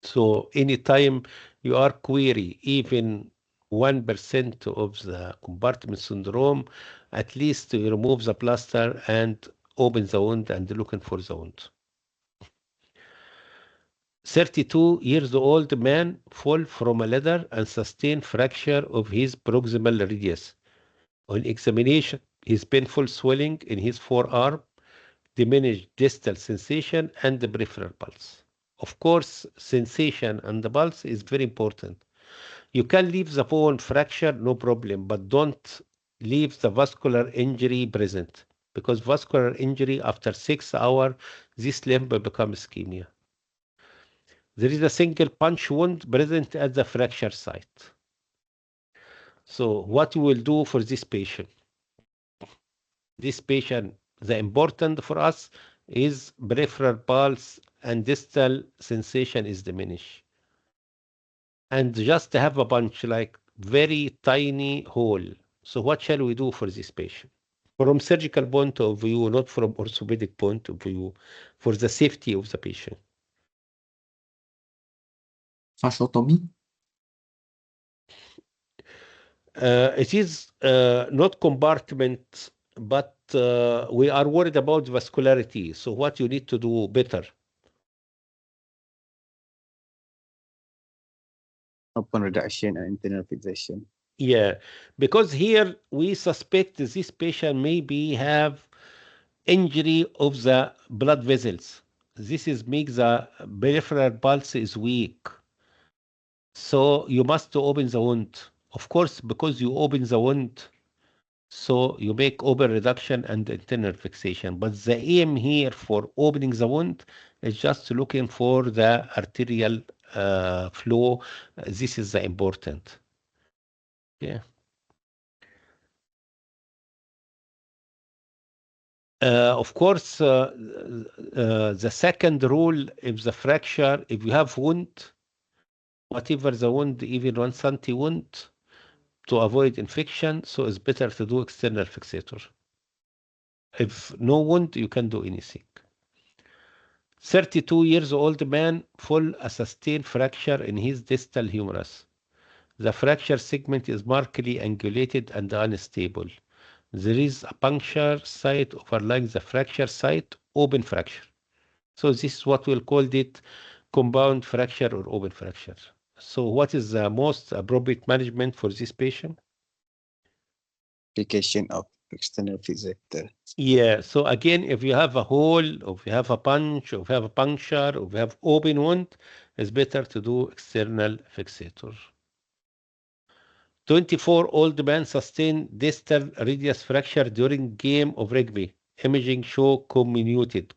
So anytime you are query even 1% of the compartment syndrome, at least you remove the plaster and open the wound and looking for the wound. 32 years old man fall from a ladder and sustain fracture of his proximal radius. On examination, his painful swelling in his forearm, diminished distal sensation and the peripheral pulse. Of course, sensation and the pulse is very important. You can leave the bone fracture, no problem, but don't leave the vascular injury present, because vascular injury after 6 hours, this limb becomes ischemia. There is a single punch wound present at the fracture site. So what we will do for this patient? This patient, the important for us is peripheral pulse and distal sensation is diminished. And just have a punch, like very tiny hole. So what shall we do for this patient? From surgical point of view, not from orthopedic point of view, for the safety of the patient. Fasciotomy? It is not compartment, but we are worried about vascularity. So what you need to do better? Open reduction and internal fixation. Yeah, because here we suspect this patient maybe have injury of the blood vessels. This is make the peripheral pulse is weak. So you must open the wound. Of course, because you open the wound, so you make open reduction and internal fixation. But the aim here for opening the wound is just looking for the arterial flow. This is the important. Yeah. Of course, the second rule, if the fracture, if you have wound, whatever the wound, even 1 cm wound, to avoid infection, so it's better to do external fixator. If no wound, you can do anything. 32 years old man, full a sustained fracture in his distal humerus. The fracture segment is markedly angulated and unstable. There is a puncture site overlying the fracture site, open fracture. So this is what we'll call it compound fracture or open fracture. So what is the most appropriate management for this patient? Application of external fixator. Yeah, so again, if you have a hole, or if you have a punch, or if you have a puncture, or if you have open wound, it's better to do external fixator. 24-old man sustained distal radius fracture during game of rugby. Imaging show comminuted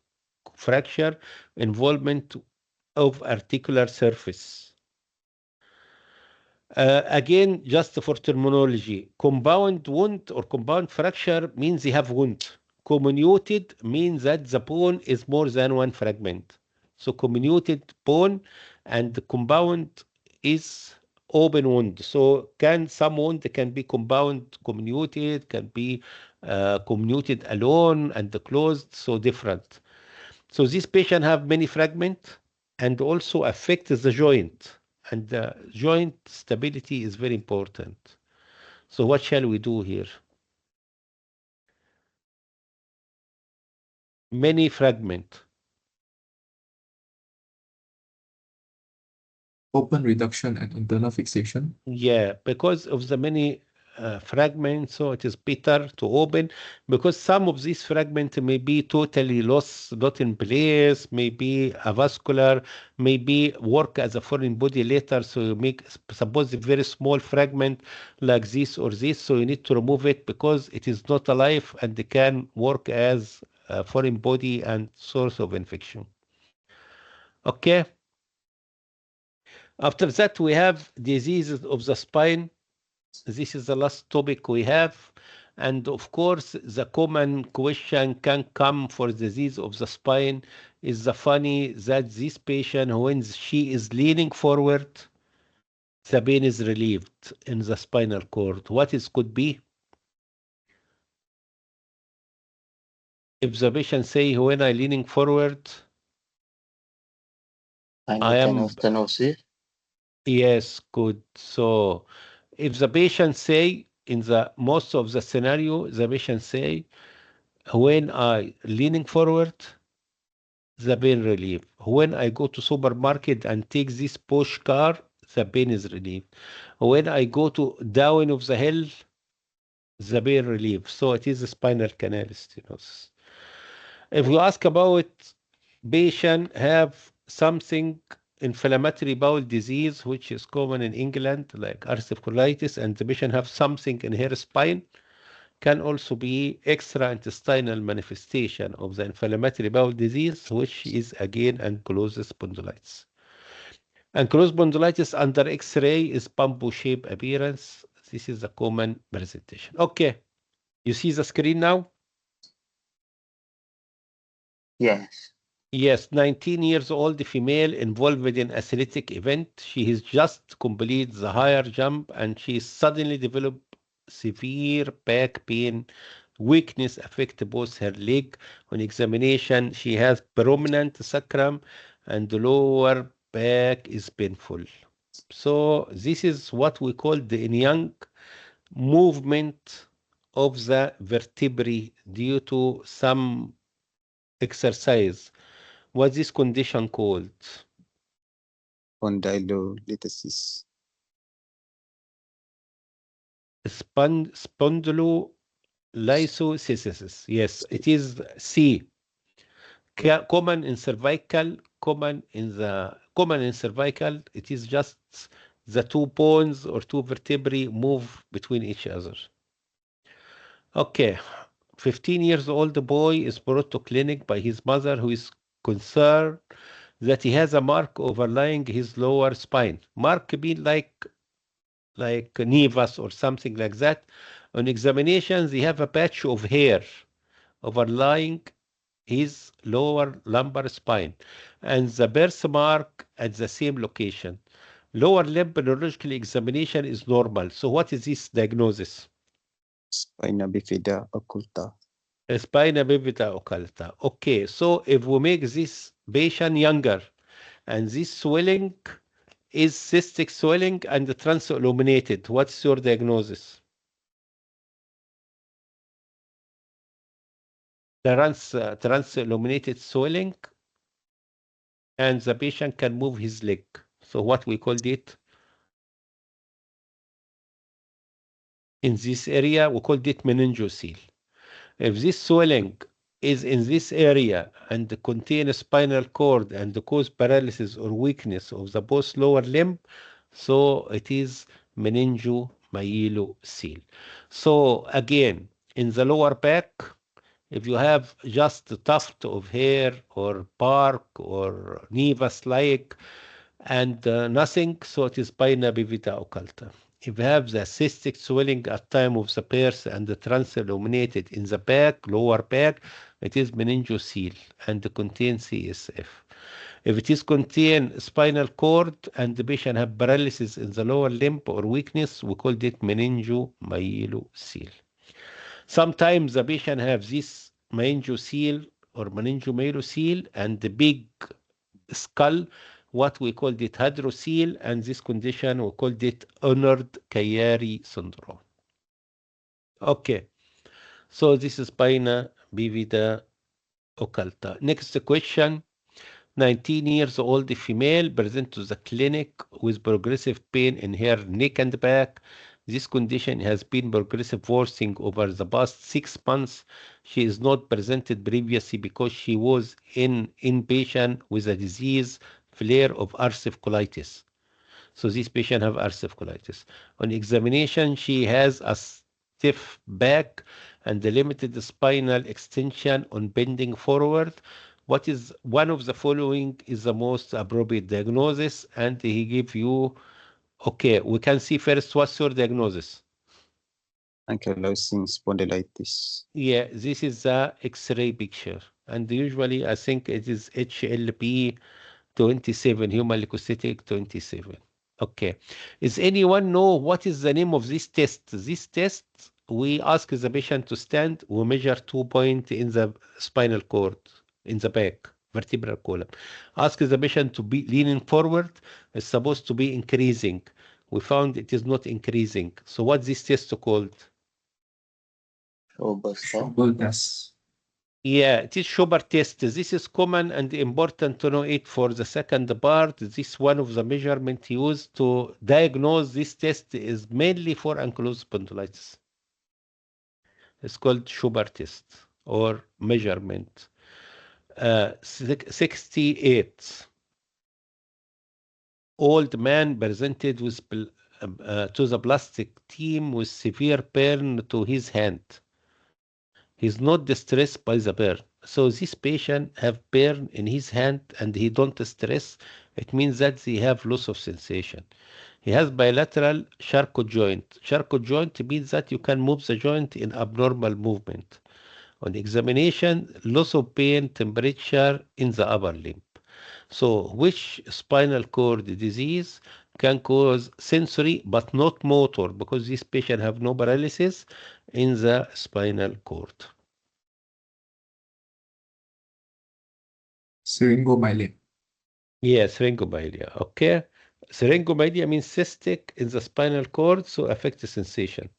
fracture involvement of articular surface. Again, just for terminology, compound wound or compound fracture means they have wound. Comminuted means that the bone is more than one fragment. So comminuted bone and the compound is open wound. So some wound can be compound comminuted, can be comminuted alone and closed, so different. So this patient have many fragments and also affect the joint. and the joint stability is very important. So what shall we do here? Many fragment. Open reduction and internal fixation. Yeah, because of the many fragments, so it is better to open, because some of these fragments may be totally lost, not in place, maybe a vascular, maybe work as a foreign body later. So you make, suppose a very small fragment like this or this, so you need to remove it because it is not alive and it can work as a foreign body and source of infection. Okay. After that, we have diseases of the spine. This is the last topic we have. And of course, the common question can come for disease of the spine is the funny that this patient, when she is leaning forward, the pain is relieved in the spinal cord. What is could be? If the patient say, when I leaning forward, I am, Stenosis. yes, good. So if the patient say, in the most of the scenario, the patient say, when I leaning forward, the pain relief. When I go to supermarket and take this push car, the pain is relieved. When I go to down of the hill, the pain relief. So it is a spinal canal stenosis. If you ask about patient have something inflammatory bowel disease, which is common in England, like ulcerative colitis, and the patient have something in her spine, can also be extra-intestinal manifestation of the inflammatory bowel disease, which is again ankylosing spondylitis. Ankylosing spondylitis under X-ray is bamboo-shaped appearance. This is a common presentation. Okay, you see the screen now? Yes. Yes, 19 years old female involved in athletic event. She has just completed the higher jump and she suddenly developed severe back pain. Weakness affect both her leg. On examination, she has prominent sacrum and the lower back is painful. So this is what we call the young movement of the vertebrae due to some exercise. What's this condition called? Spondylolisthesis. Spondylolisthesis. Yes, it is C. Common in cervical, common in cervical. It is just the two bones or two vertebrae move between each other. Okay, 15 years old boy is brought to clinic by his mother, who is concerned that he has a mark overlying his lower spine. Mark being like nevus or something like that. On examinations, they have a patch of hair overlying his lower lumbar spine and the birthmark at the same location. Lower limb neurological examination is normal. So what is this diagnosis? Spina bifida occulta. Spina bifida occulta. Okay, so if we make this patient younger and this swelling is cystic swelling and transilluminated, what's your diagnosis? Transilluminated swelling, and the patient can move his leg. So what we called it in this area, we called it meningocele. If this swelling is in this area and contain a spinal cord and cause paralysis or weakness of the both lower limb, so it is meningomyelocele. So again, in the lower back, if you have just a tuft of hair or bark or nevus-like and nothing, so it is spina bifida occulta. If you have the cystic swelling at time of the birth and the transilluminated in the back, lower back, it is meningocele and contains CSF. If it is contain spinal cord and the patient have paralysis in the lower limb or weakness, we call it meningomyelocele. Sometimes the patient have this meningocele or meningomyelocele and the big skull what we called it hydrocele, and this condition we called it Unard-Kayari syndrome. Okay, so this is spina bifida occulta. Next question. 19 years old female present to the clinic with progressive pain in her neck and back. This condition has been progressive worsening over the past 6 months. She is not presented previously because she was inpatient with a disease flare of ulcerative colitis. So this patient have ulcerative colitis. On examination, she has a stiff back and the limited spinal extension on bending forward. What is one of the following is the most appropriate diagnosis? And he give you, okay, we can see first what's your diagnosis? Ankylosing spondylitis. Yeah, this is the X-ray picture. And usually I think it is HLP 27, human leukocytic 27. Okay. Is anyone know what is the name of this test? This test, we ask the patient to stand. We measure 2 points in the spinal cord, in the back, vertebral column. Ask the patient to be leaning forward. It's supposed to be increasing. We found it is not increasing. So what's this test called? Schobel test. Yeah, it is Schubert test. This is common and important to know it for the second part. This one of the measurement used to diagnose this test is mainly for ankylosing spondylitis. It's called Schubert test or measurement. 68. Old man presented with to the plastic team with severe burn to his hand. He's not distressed by the burn. So this patient have burn in his hand and he don't stress. It means that they have loss of sensation. He has bilateral Charcot joint. Charcot joint means that you can move the joint in abnormal movement. On examination, loss of pain, temperature in the upper limb. So which spinal cord disease can cause sensory but not motor, because this patient have no paralysis in the spinal cord? Syringomyelia. Yes, syringomyelia. Okay. Syringomyelia means cystic in the spinal cord, so affect the sensation.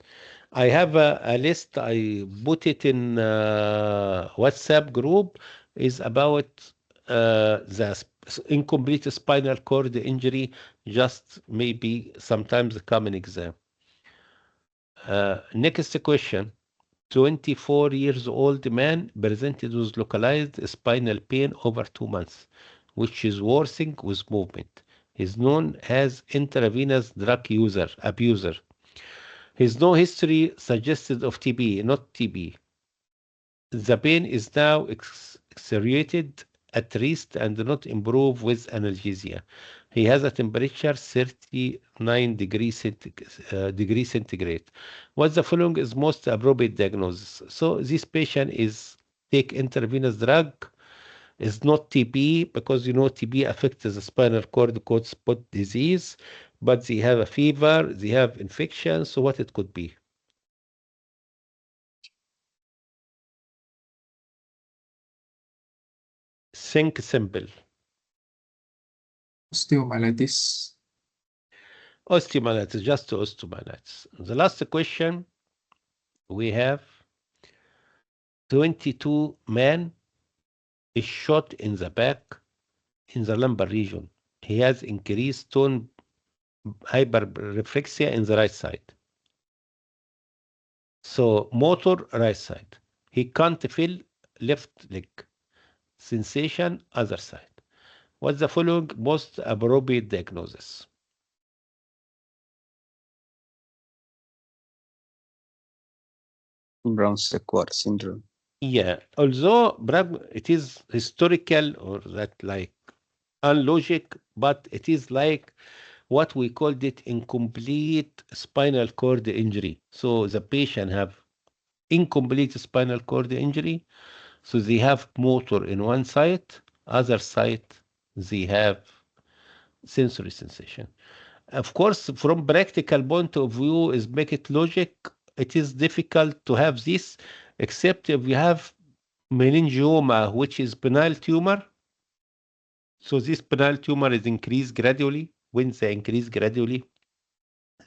I have a list. I put it in WhatsApp group. Is about the incomplete spinal cord injury. Just maybe sometimes a common exam. Next question. 24 years old man presented with localized spinal pain over 2 months, which is worsening with movement. He's known as intravenous drug abuser. His no history suggested of TB, not TB. The pain is now exacerbated at rest and not improve with analgesia. He has a temperature 39 degrees centigrade. What the following is most appropriate diagnosis? So this patient is take intravenous drug, is not TB, because you know TB affects the spinal cord called spot disease, but they have a fever, they have infection, so what it could be? Think simple. Osteomyelitis. Osteomyelitis, just osteomyelitis. The last question we have, 22 man is shot in the back in the lumbar region. He has increased tone hyperreflexia in the right side. So motor right side. He can't feel left leg. Sensation other side. What's the following most appropriate diagnosis? Brown-Sequard syndrome. Yeah, although it is historical or that like unlogic, but it is like what we called it incomplete spinal cord injury. So the patient have incomplete spinal cord injury. So they have motor in one side, other side they have sensory sensation. Of course, from practical point of view, is make it logic. It is difficult to have this, except if you have meningioma, which is benign tumor. So this penile tumor is increased gradually. When they increase gradually,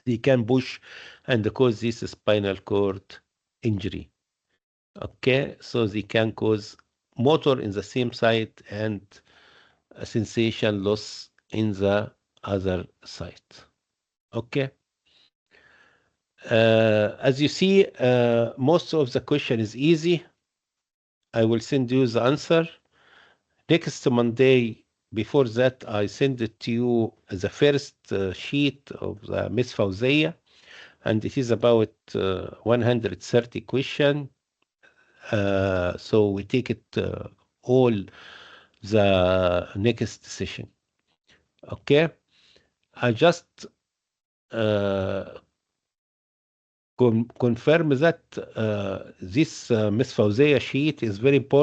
they can push and cause this spinal cord injury. Okay, so they can cause motor in the same site and a sensation loss in the other site. Okay. As you see, most of the question is easy. I will send you the answer. Next Monday, before that, I send it to you the first sheet of the Miss Fauzia, and it is about 130 question. So we take it all the next session. Okay. I just confirm that this Miss Fauzia sheet is very important.